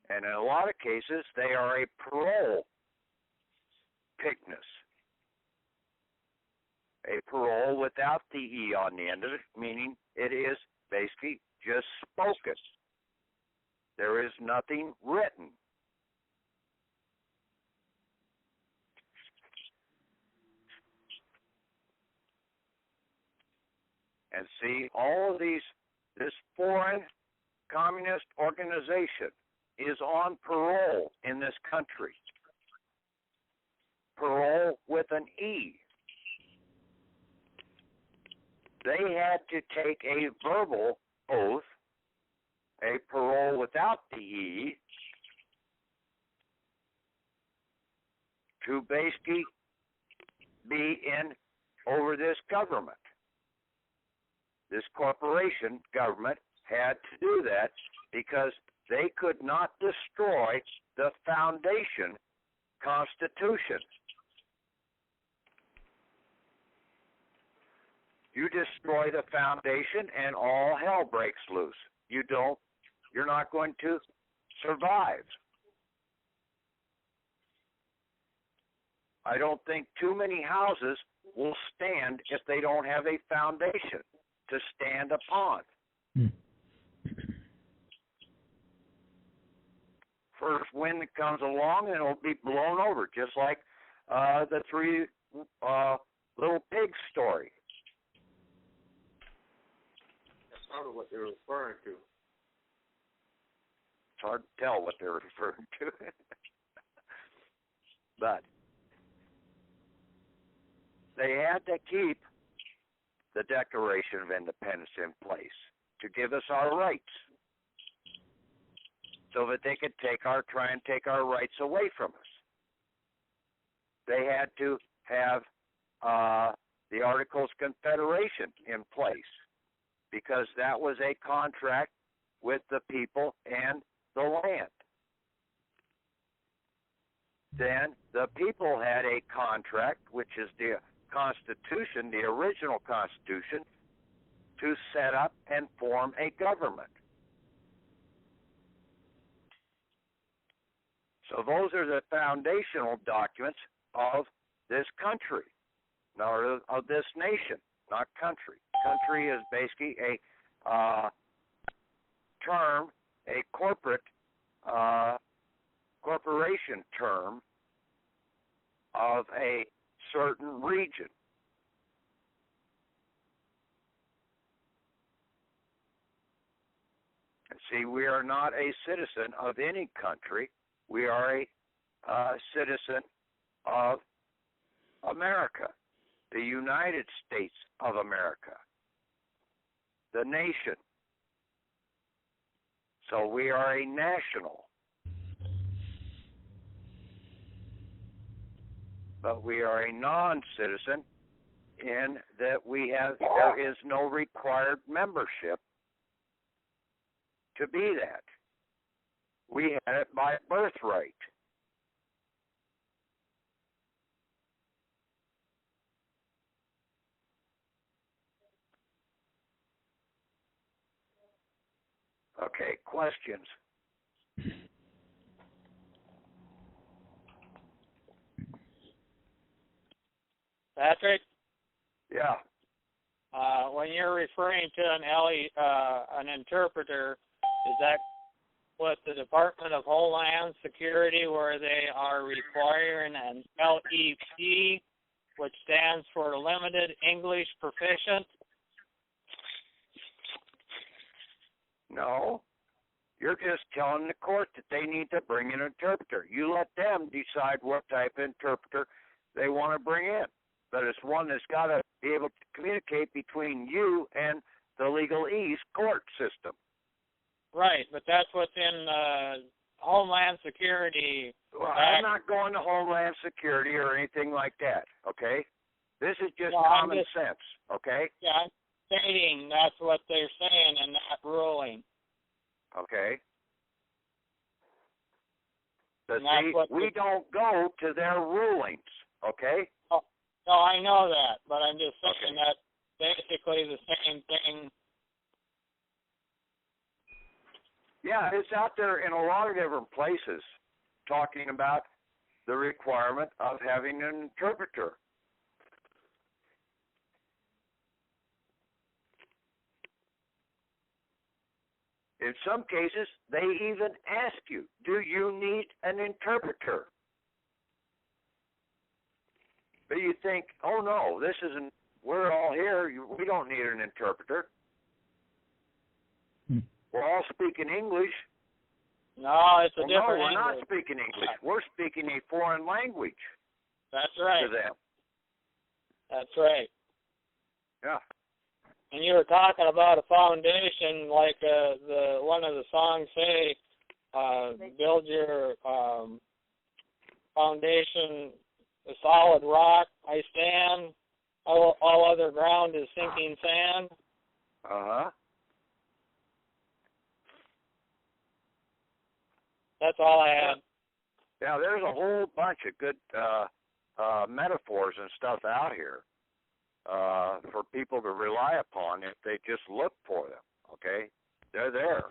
And in a lot of cases, they are a parole Pignus. A parole without the E on the end of it, meaning it is basically just spoken. There is nothing written. And see, all of this foreign communist organization is on parole in this country. Parole with an E. They had to take a verbal oath, a parole without the E, to basically be in over this government. This corporation government had to do that because they could not destroy the foundation Constitution. You destroy the foundation and all hell breaks loose. You're not going to survive. I don't think too many houses will stand if they don't have a foundation to stand upon. First wind that comes along, and it'll be blown over, just like the three little pigs story. That's probably what they're referring to. It's hard to tell what they're referring to. But they had to keep the Declaration of Independence in place to give us our rights, so that they could try and take our rights away from us. They had to have the Articles of Confederation in place, because that was a contract with the people and the land. Then the people had a contract, which is the Constitution, the original Constitution, to set up and form a government. So those are the foundational documents of this country, or of this nation, not country. Country is basically a term, a corporation term of a certain region. And see, we are not a citizen of any country. We are a citizen of America, the United States of America, the nation. So we are a national. But we are a non-citizen in that there is no required membership to be that. We had it by birthright. Okay, questions? Patrick, Yeah. when you're referring to an interpreter, is that with the Department of Homeland Security, where they are requiring an LEP, which stands for Limited English Proficient? No. You're just telling the court that they need to bring an interpreter. You let them decide what type of interpreter they want to bring in. But it's one that's got to be able to communicate between you and the legalese court system. Right, but that's what's in Homeland Security. Well, I'm not going to Homeland Security or anything like that, okay? This is just common sense, okay? Yeah, I'm stating that's what they're saying in that ruling. Okay. But see, we don't go to their rulings, okay? Oh, no, I know that, but I'm just saying that basically the same thing. Yeah, it's out there in a lot of different places talking about the requirement of having an interpreter. In some cases, they even ask you, do you need an interpreter? But you think, oh no, this isn't, we're all here, we don't need an interpreter. We're all speaking English. No, it's a different No, we're English. not speaking English. We're speaking a foreign language. That's right. To them. That's right. Yeah. And you were talking about a foundation, like the one of the songs say, build your foundation, a solid rock I stand, all other ground is sinking sand. Uh-huh. That's all I had. Yeah, there's a whole bunch of good metaphors and stuff out here for people to rely upon if they just look for them, okay? They're there.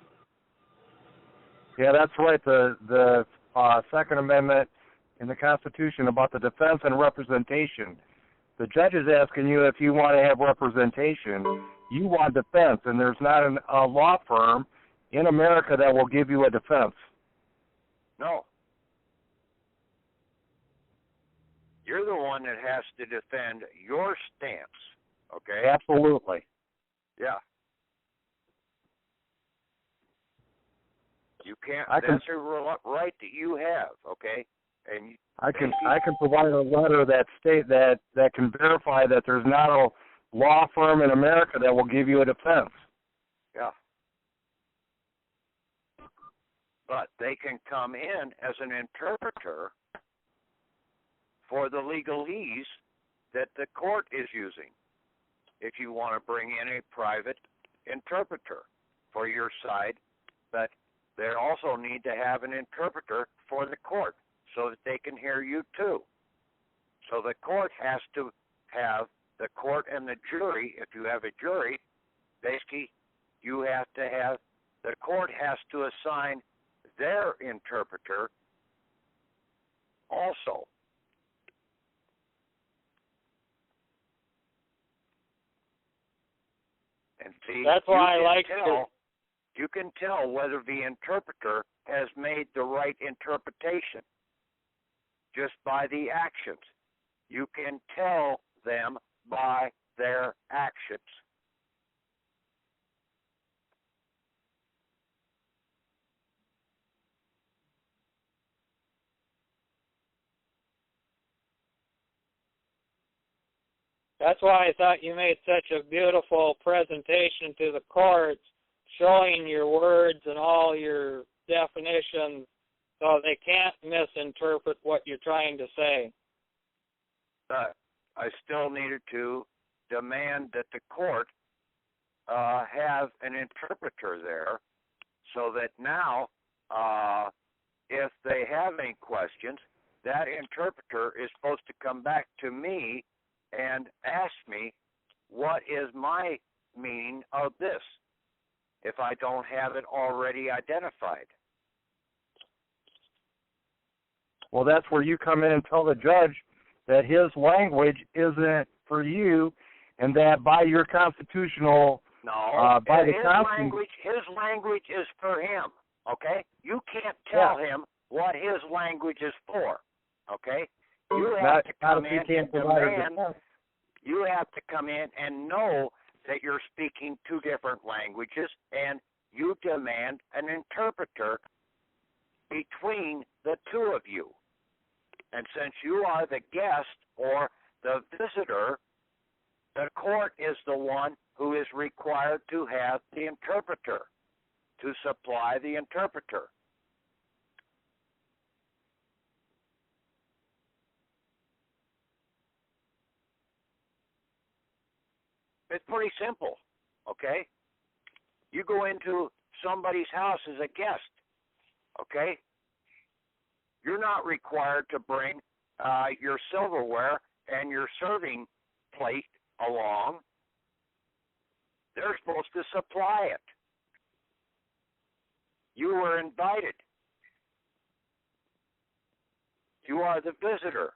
Yeah, that's right. The Second Amendment in the Constitution about the defense and representation. The judge is asking you if you want to have representation. You want defense, and there's not a law firm in America that will give you a defense. No. You're the one that has to defend your stance, okay? Absolutely. Yeah. You can't. That's a right that you have, okay? And I can provide a letter that can verify that there's not a law firm in America that will give you a defense. Yeah. But they can come in as an interpreter for the legalese that the court is using. If you want to bring in a private interpreter for your side, but they also need to have an interpreter for the court so that they can hear you too. So the court has to have, the court and the jury, if you have a jury, basically you have to have, the court has to assign their interpreter also. And see, that's why I like you can tell whether the interpreter has made the right interpretation just by the actions. You can tell them by their actions. That's why I thought you made such a beautiful presentation to the courts, showing your words and all your definitions so they can't misinterpret what you're trying to say. But I still needed to demand that the court have an interpreter there so that now if they have any questions, that interpreter is supposed to come back to me and ask me, what is my meaning of this? if I don't have it already identified. Well, that's where you come in and tell the judge that his language isn't for you, and that by your constitutional by the his language is for him. Okay, you can't tell him what his language is for. Okay, you have to come in and demand. You have to come in and know that you're speaking two different languages, and you demand an interpreter between the two of you. And since you are the guest or the visitor, the court is the one who is required to have the interpreter, to supply the interpreter. It's pretty simple, okay? You go into somebody's house as a guest, okay? You're not required to bring your silverware and your serving plate along. They're supposed to supply it. You were invited. You are the visitor.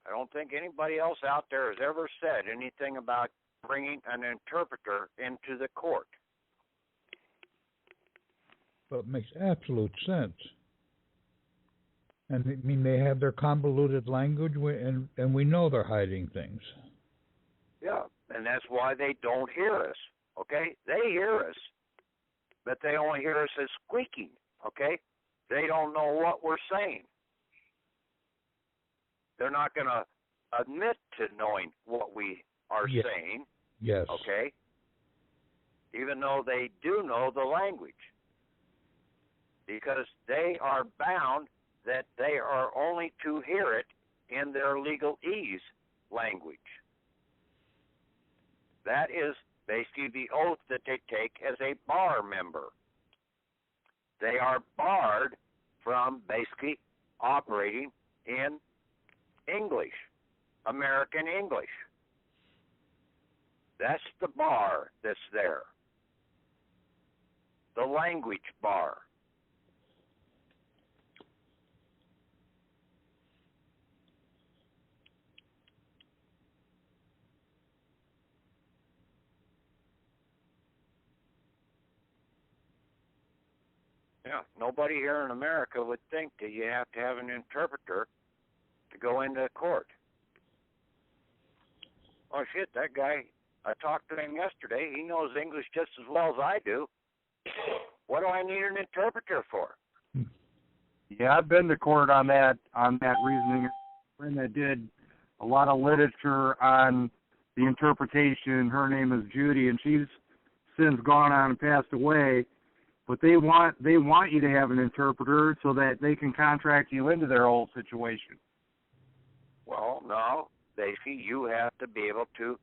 I don't think anybody else out there has ever said anything about bringing an interpreter into the court. But it makes absolute sense. And I mean, they have their convoluted language, and we know they're hiding things. Yeah, and that's why they don't hear us, okay? They hear us, but they only hear us as squeaking, okay? They don't know what we're saying. They're not going to admit to knowing what we are saying. Yes. Okay? Even though they do know the language. Because they are bound that they are only to hear it in their legalese language. That is basically the oath that they take as a bar member. They are barred from basically operating in English, American English. That's the bar that's there. The language bar. Yeah, nobody here in America would think that you have to have an interpreter to go into court. Oh, shit, that guy, I talked to him yesterday. He knows English just as well as I do. What do I need an interpreter for? Yeah, I've been to court on that reasoning. A friend that did a lot of literature on the interpretation. Her name is Judy, and she's since gone on and passed away. But they want you to have an interpreter so that they can contract you into their whole situation. Well, no, basically you have to be able to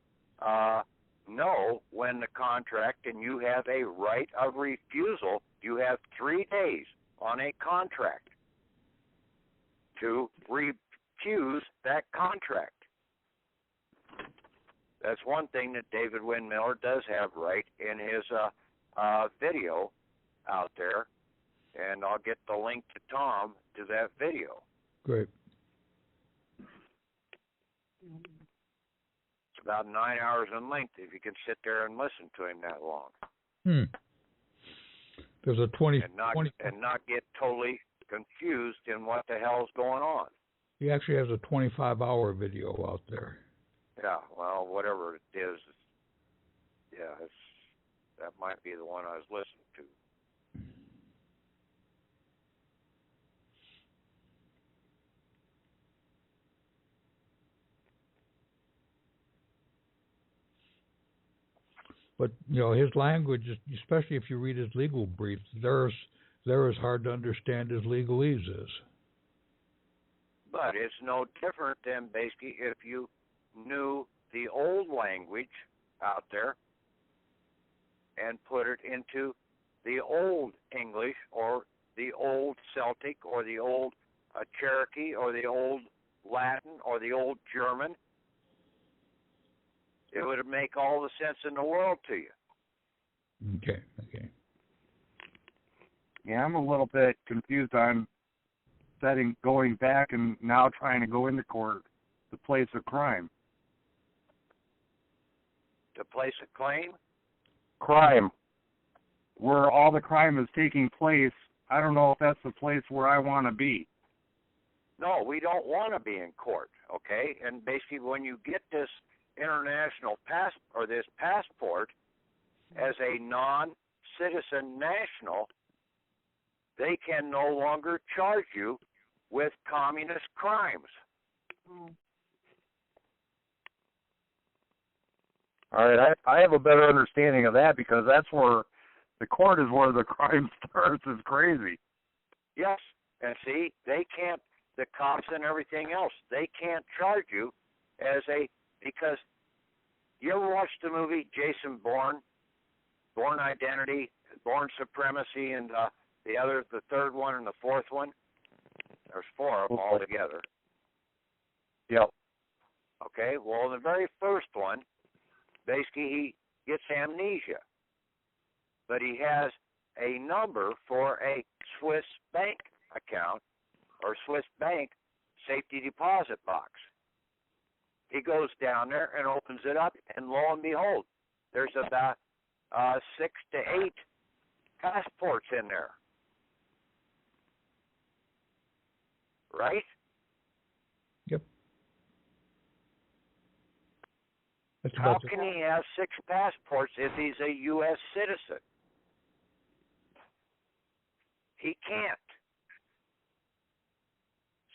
know when the contract, and you have a right of refusal. You have 3 days on a contract to refuse that contract. That's one thing that David Windmiller does have right in his video out there, and I'll get the link to Tom to that video. Great. It's about 9 hours in length if you can sit there and listen to him that long. There's a 20 and not get totally confused in what the hell's going on. He actually has a 25-hour video out there. Yeah, well, whatever it is, yeah, that might be the one I was listening to. But, you know, his language, especially if you read his legal briefs, they're as hard to understand as legalese is. But it's no different than basically if you knew the old language out there and put it into the old English or the old Celtic or the old Cherokee or the old Latin or the old German, it would make all the sense in the world to you. Okay. Yeah, I'm a little bit confused on going back and now trying to go into court, the place of crime. To place a claim? Crime. Where all the crime is taking place, I don't know if that's the place where I want to be. No, we don't want to be in court, okay? And basically when you get this international this passport as a non-citizen national, they can no longer charge you with communist crimes. All right, I have a better understanding of that because that's where the court is where the crime starts. Is crazy. Yes, and see, they can't, the cops and everything else, they can't charge you because you ever watched the movie Jason Bourne, Bourne Identity, Bourne Supremacy, and the third one and the fourth one? There's four of them altogether. Yep. Okay, well, the very first one, basically he gets amnesia, but he has a number for a Swiss bank account or Swiss bank safety deposit box. He goes down there and opens it up, and lo and behold, there's about 6 to 8 passports in there. Right? Yep. How can he have 6 passports if he's a U.S. citizen? He can't.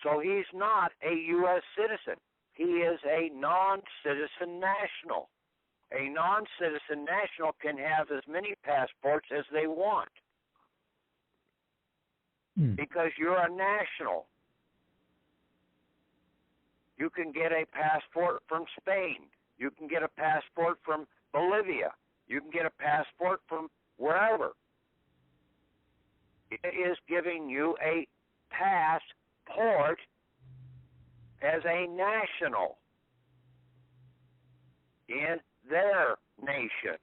So he's not a U.S. citizen. He is a non-citizen national. A non-citizen national can have as many passports as they want because you're a national. You can get a passport from Spain. You can get a passport from Bolivia. You can get a passport from wherever. It is giving you a passport as a national in their nation.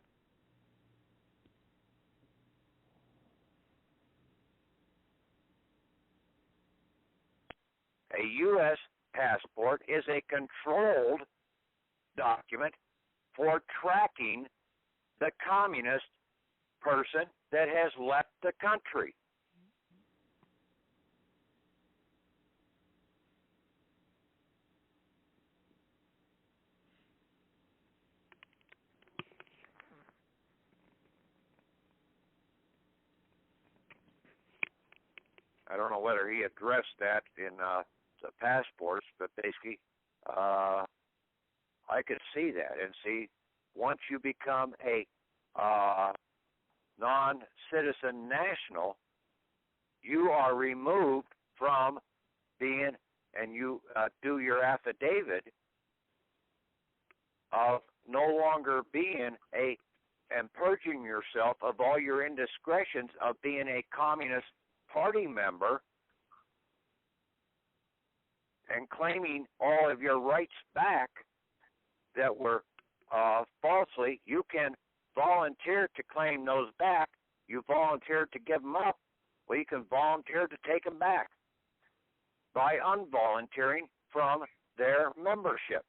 A U.S. passport is a controlled document for tracking the communist person that has left the country. I don't know whether he addressed that in the passports, but basically, I could see that and see once you become a non-citizen national, you are removed from being, and you do your affidavit of no longer being and purging yourself of all your indiscretions of being a Communist Party member and claiming all of your rights back that were falsely. You can volunteer to claim those back. You volunteered to give them up. Well, you can volunteer to take them back by unvolunteering from their membership.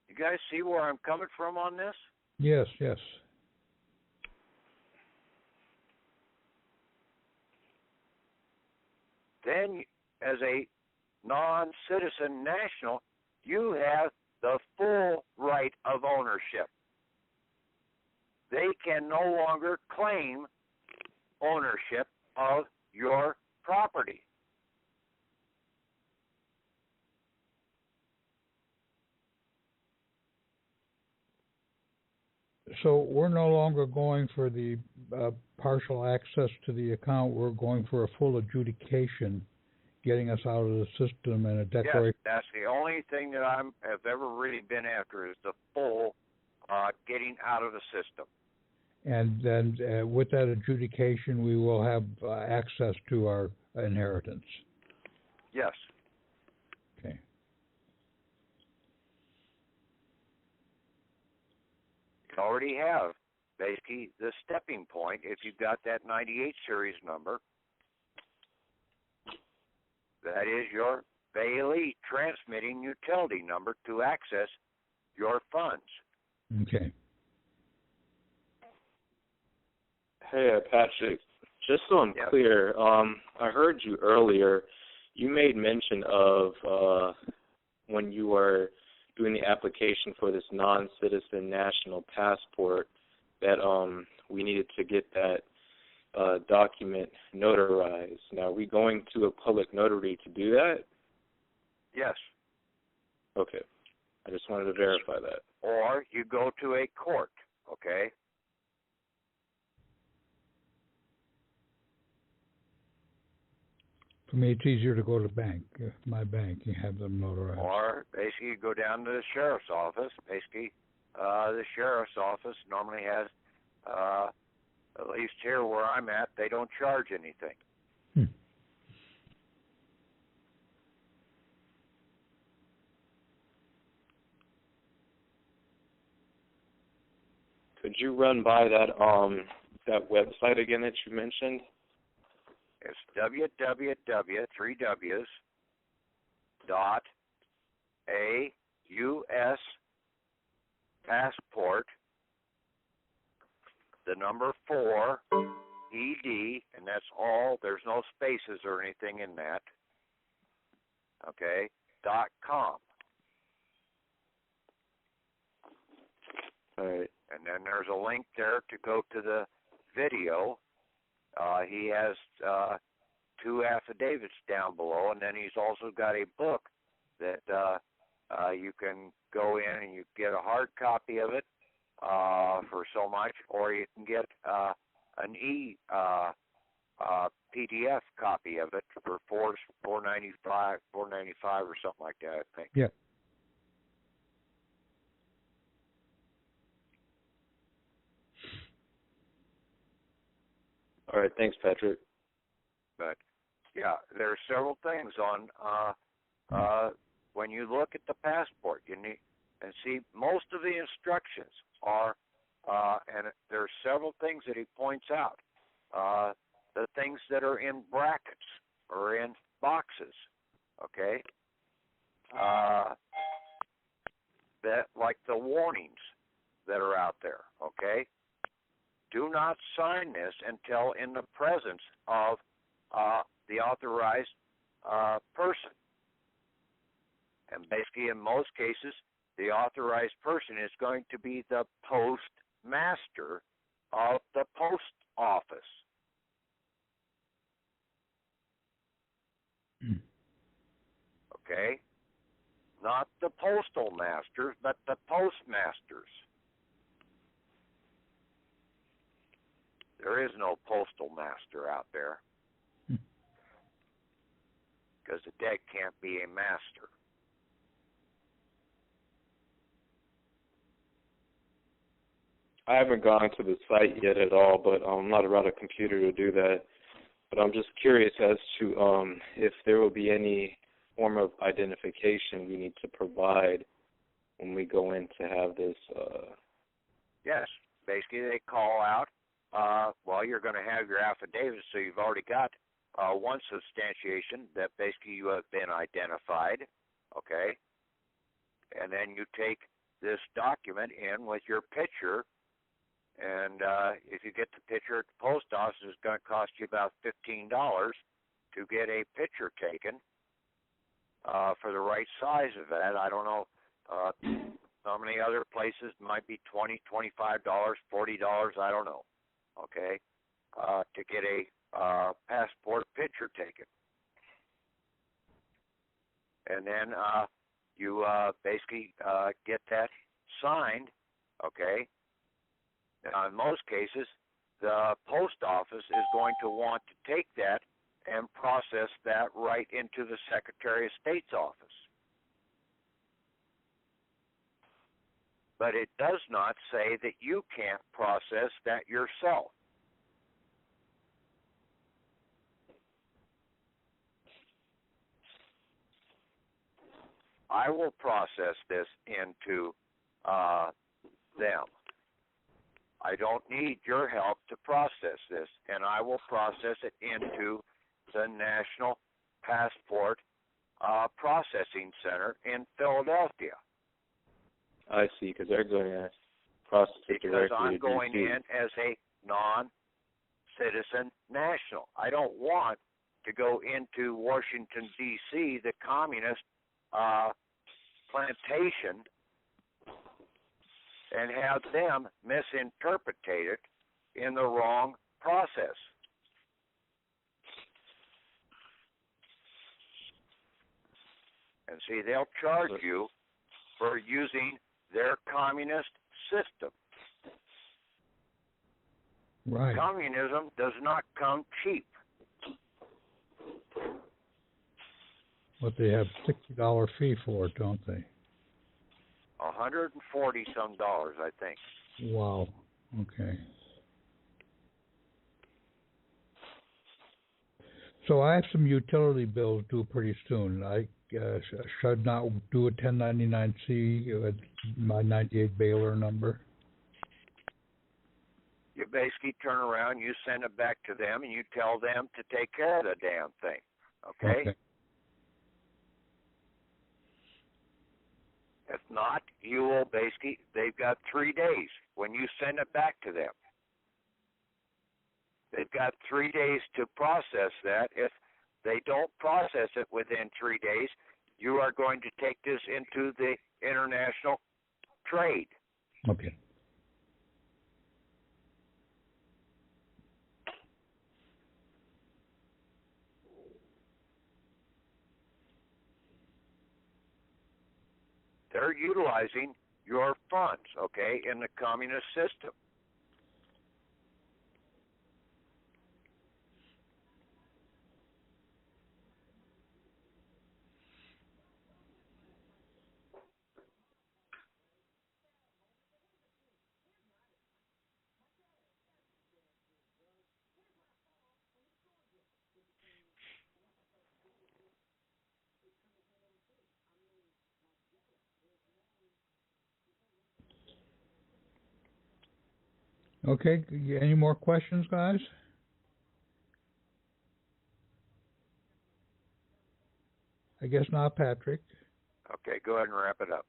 You guys see where I'm coming from on this? Yes. Then, as a non-citizen national, you have the full right of ownership. They can no longer claim ownership of your property. So we're no longer going for the partial access to the account. We're going for a full adjudication, getting us out of the system and a declaration. Yes, that's the only thing that have ever really been after is the full getting out of the system. And then with that adjudication, we will have access to our inheritance. Yes. Okay. You already have basically the stepping point. If you've got that 98 series number, that is your Bailey transmitting utility number to access your funds. Okay. Hey, Patrick, just so I'm clear, I heard you earlier, you made mention of when you were doing the application for this non-citizen national passport that we needed to get that document notarized. Now, are we going to a public notary to do that? Yes. Okay. I just wanted to verify that. Or you go to a court, okay? For me, it's easier to go to my bank, and have them notarized. Or basically you go down to the sheriff's office. Basically, the sheriff's office normally has, at least here where I'm at, they don't charge anything. Could you run by that website again that you mentioned? It's www.auspassport, the number 4, ED, and that's all. There's no spaces or anything in that. Okay, .com. All right. And then there's a link there to go to the video. He has 2 affidavits down below, and then he's also got a book that you can go in and you get a hard copy of it for so much, or you can get an PDF copy of it for $4.95 or something like that, I think. Yeah. All right, thanks, Patrick. But yeah, there are several things on when you look at the passport. You need and see most of the instructions are, and there are several things that he points out. The things that are in brackets or in boxes, okay? That like the warnings that are out there, okay? Do not sign this until in the presence of the authorized person. And basically, in most cases, the authorized person is going to be the postmaster of the post office. Okay? Not the postal masters, but the postmasters. There is no postal master out there. Because the dead can't be a master. I haven't gone to the site yet at all, but I'm not around a computer to do that. But I'm just curious as to if there will be any form of identification we need to provide when we go in to have this. Yes. Basically, they call out, well, you're going to have your affidavit, so you've already got one substantiation that basically you have been identified, okay? And then you take this document in with your picture, and if you get the picture at the post office, it's going to cost you about $15 to get a picture taken for the right size of that. I don't know how many other places might be $20, $25, $40, I don't know, okay, to get a passport picture taken. And then you basically get that signed, okay, Now, in most cases, the post office is going to want to take that and process that right into the Secretary of State's office. But it does not say that you can't process that yourself. I will process this into them. I don't need your help to process this, and I will process it into the National Passport Processing Center in Philadelphia. I see, because they're going to process it directly because I'm to going DC. in as a non-citizen national. I don't want to go into Washington, D.C., the communist plantation, and have them misinterpret it in the wrong process. And see, they'll charge you for using their communist system. Right. Communism does not come cheap. But they have $60 fee for it, don't they? $140 some, I think. Wow. Okay. So I have some utility bills due pretty soon. I should not do a 1099-C with my 98 Baylor number. You basically turn around, you send it back to them, and you tell them to take care of the damn thing. Okay? If not, you will basically, they've got 3 days when you send it back to them. They've got 3 days to process that. If they don't process it within 3 days, you are going to take this into the international trade. Okay. They're utilizing your funds, okay, in the communist system. Okay. Any more questions, guys? I guess not, Patrick. Okay, go ahead and wrap it up.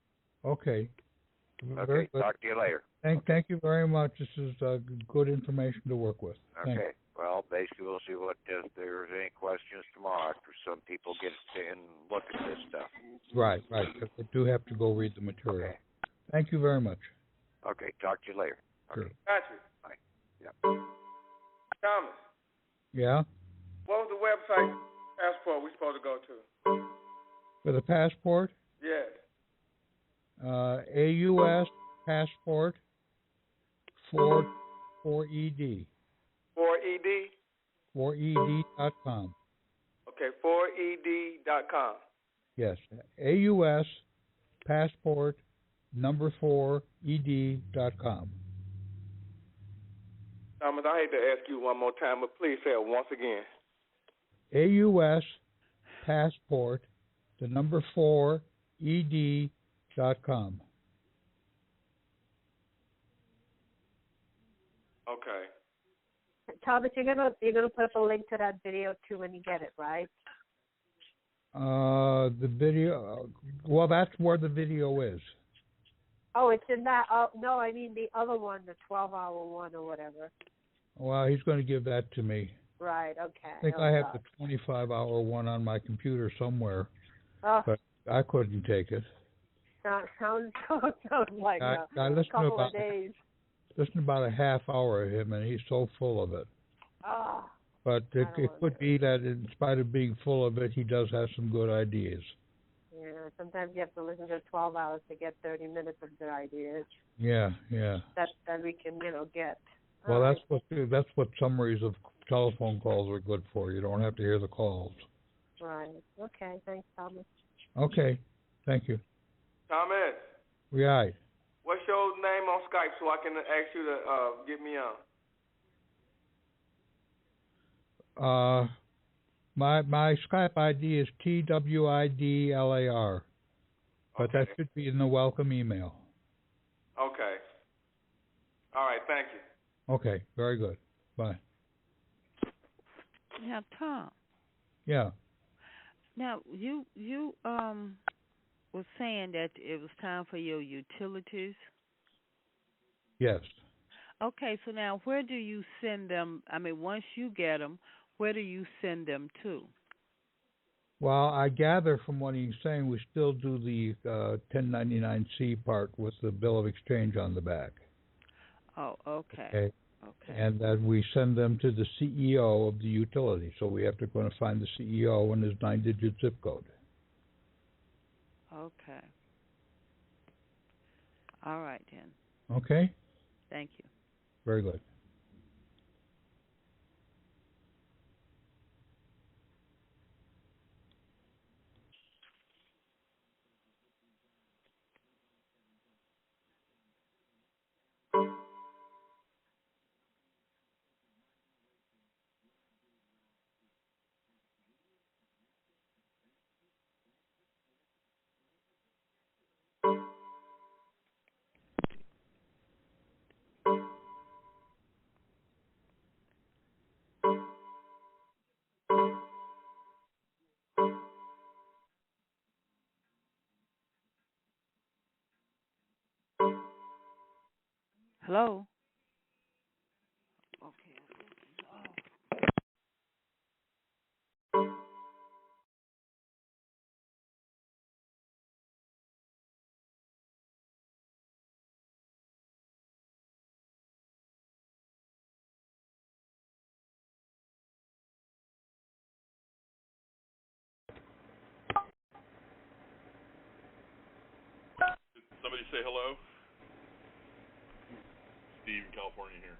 Okay. Okay, Very good. talk to you later. Thank you very much. This is good information to work with. Thanks. Okay, well, basically we'll see what if there's any questions tomorrow after some people get in and look at this stuff. Right. Because I do have to go read the material. Okay. Thank you very much. Okay, talk to you later. Sure. Okay. Patrick. Bye. Yep. Thomas. Yeah? What was the website passport we supposed to go to? For the passport? Yes. AUS passport for ED. 4ED? 4ED.com. Okay, 4ED.com. Yes. AUS passport number 4 ED.com. Thomas, I hate to ask you one more time, but please say it once again. AUS passport the number 4 ED.com. Okay. Thomas, you're gonna put up a link to that video too when you get it, right? The video. Well, that's where the video is. Oh, it's in that. No, I mean the other one, the 12-hour one or whatever. Well, he's going to give that to me. Right. Okay. I think I have the 25-hour one on my computer somewhere, but I couldn't take it. Sounds like I a listened couple about, of days. Listened about a half hour of him, and he's so full of it. Oh. But it could be that in spite of being full of it, he does have some good ideas. Yeah, sometimes you have to listen to 12 hours to get 30 minutes of good ideas. Yeah. That we can, get. Well, that's what summaries of telephone calls are good for. You don't have to hear the calls. Right. Okay. Thanks, Thomas. Okay. Thank you. Thomas, Right. what's your name on Skype so I can ask you to get me on? My Skype ID is TWIDLAR, but Okay. that should be in the welcome email. Okay. All right. Thank you. Okay. Very good. Bye. Now, Tom. Yeah. Now you was saying that it was time for your utilities. Yes. Okay, so now where do you send them? I mean, once you get them, where do you send them to? Well, I gather from what he's saying, we still do the 1099-C part with the bill of exchange on the back. Oh, okay. Okay. And that we send them to the CEO of the utility. So we have to go and find the CEO and his 9-digit zip code. Okay. All right, then. Okay? Thank you. Very good. Hello? Okay. Did somebody say hello? Steve in California here.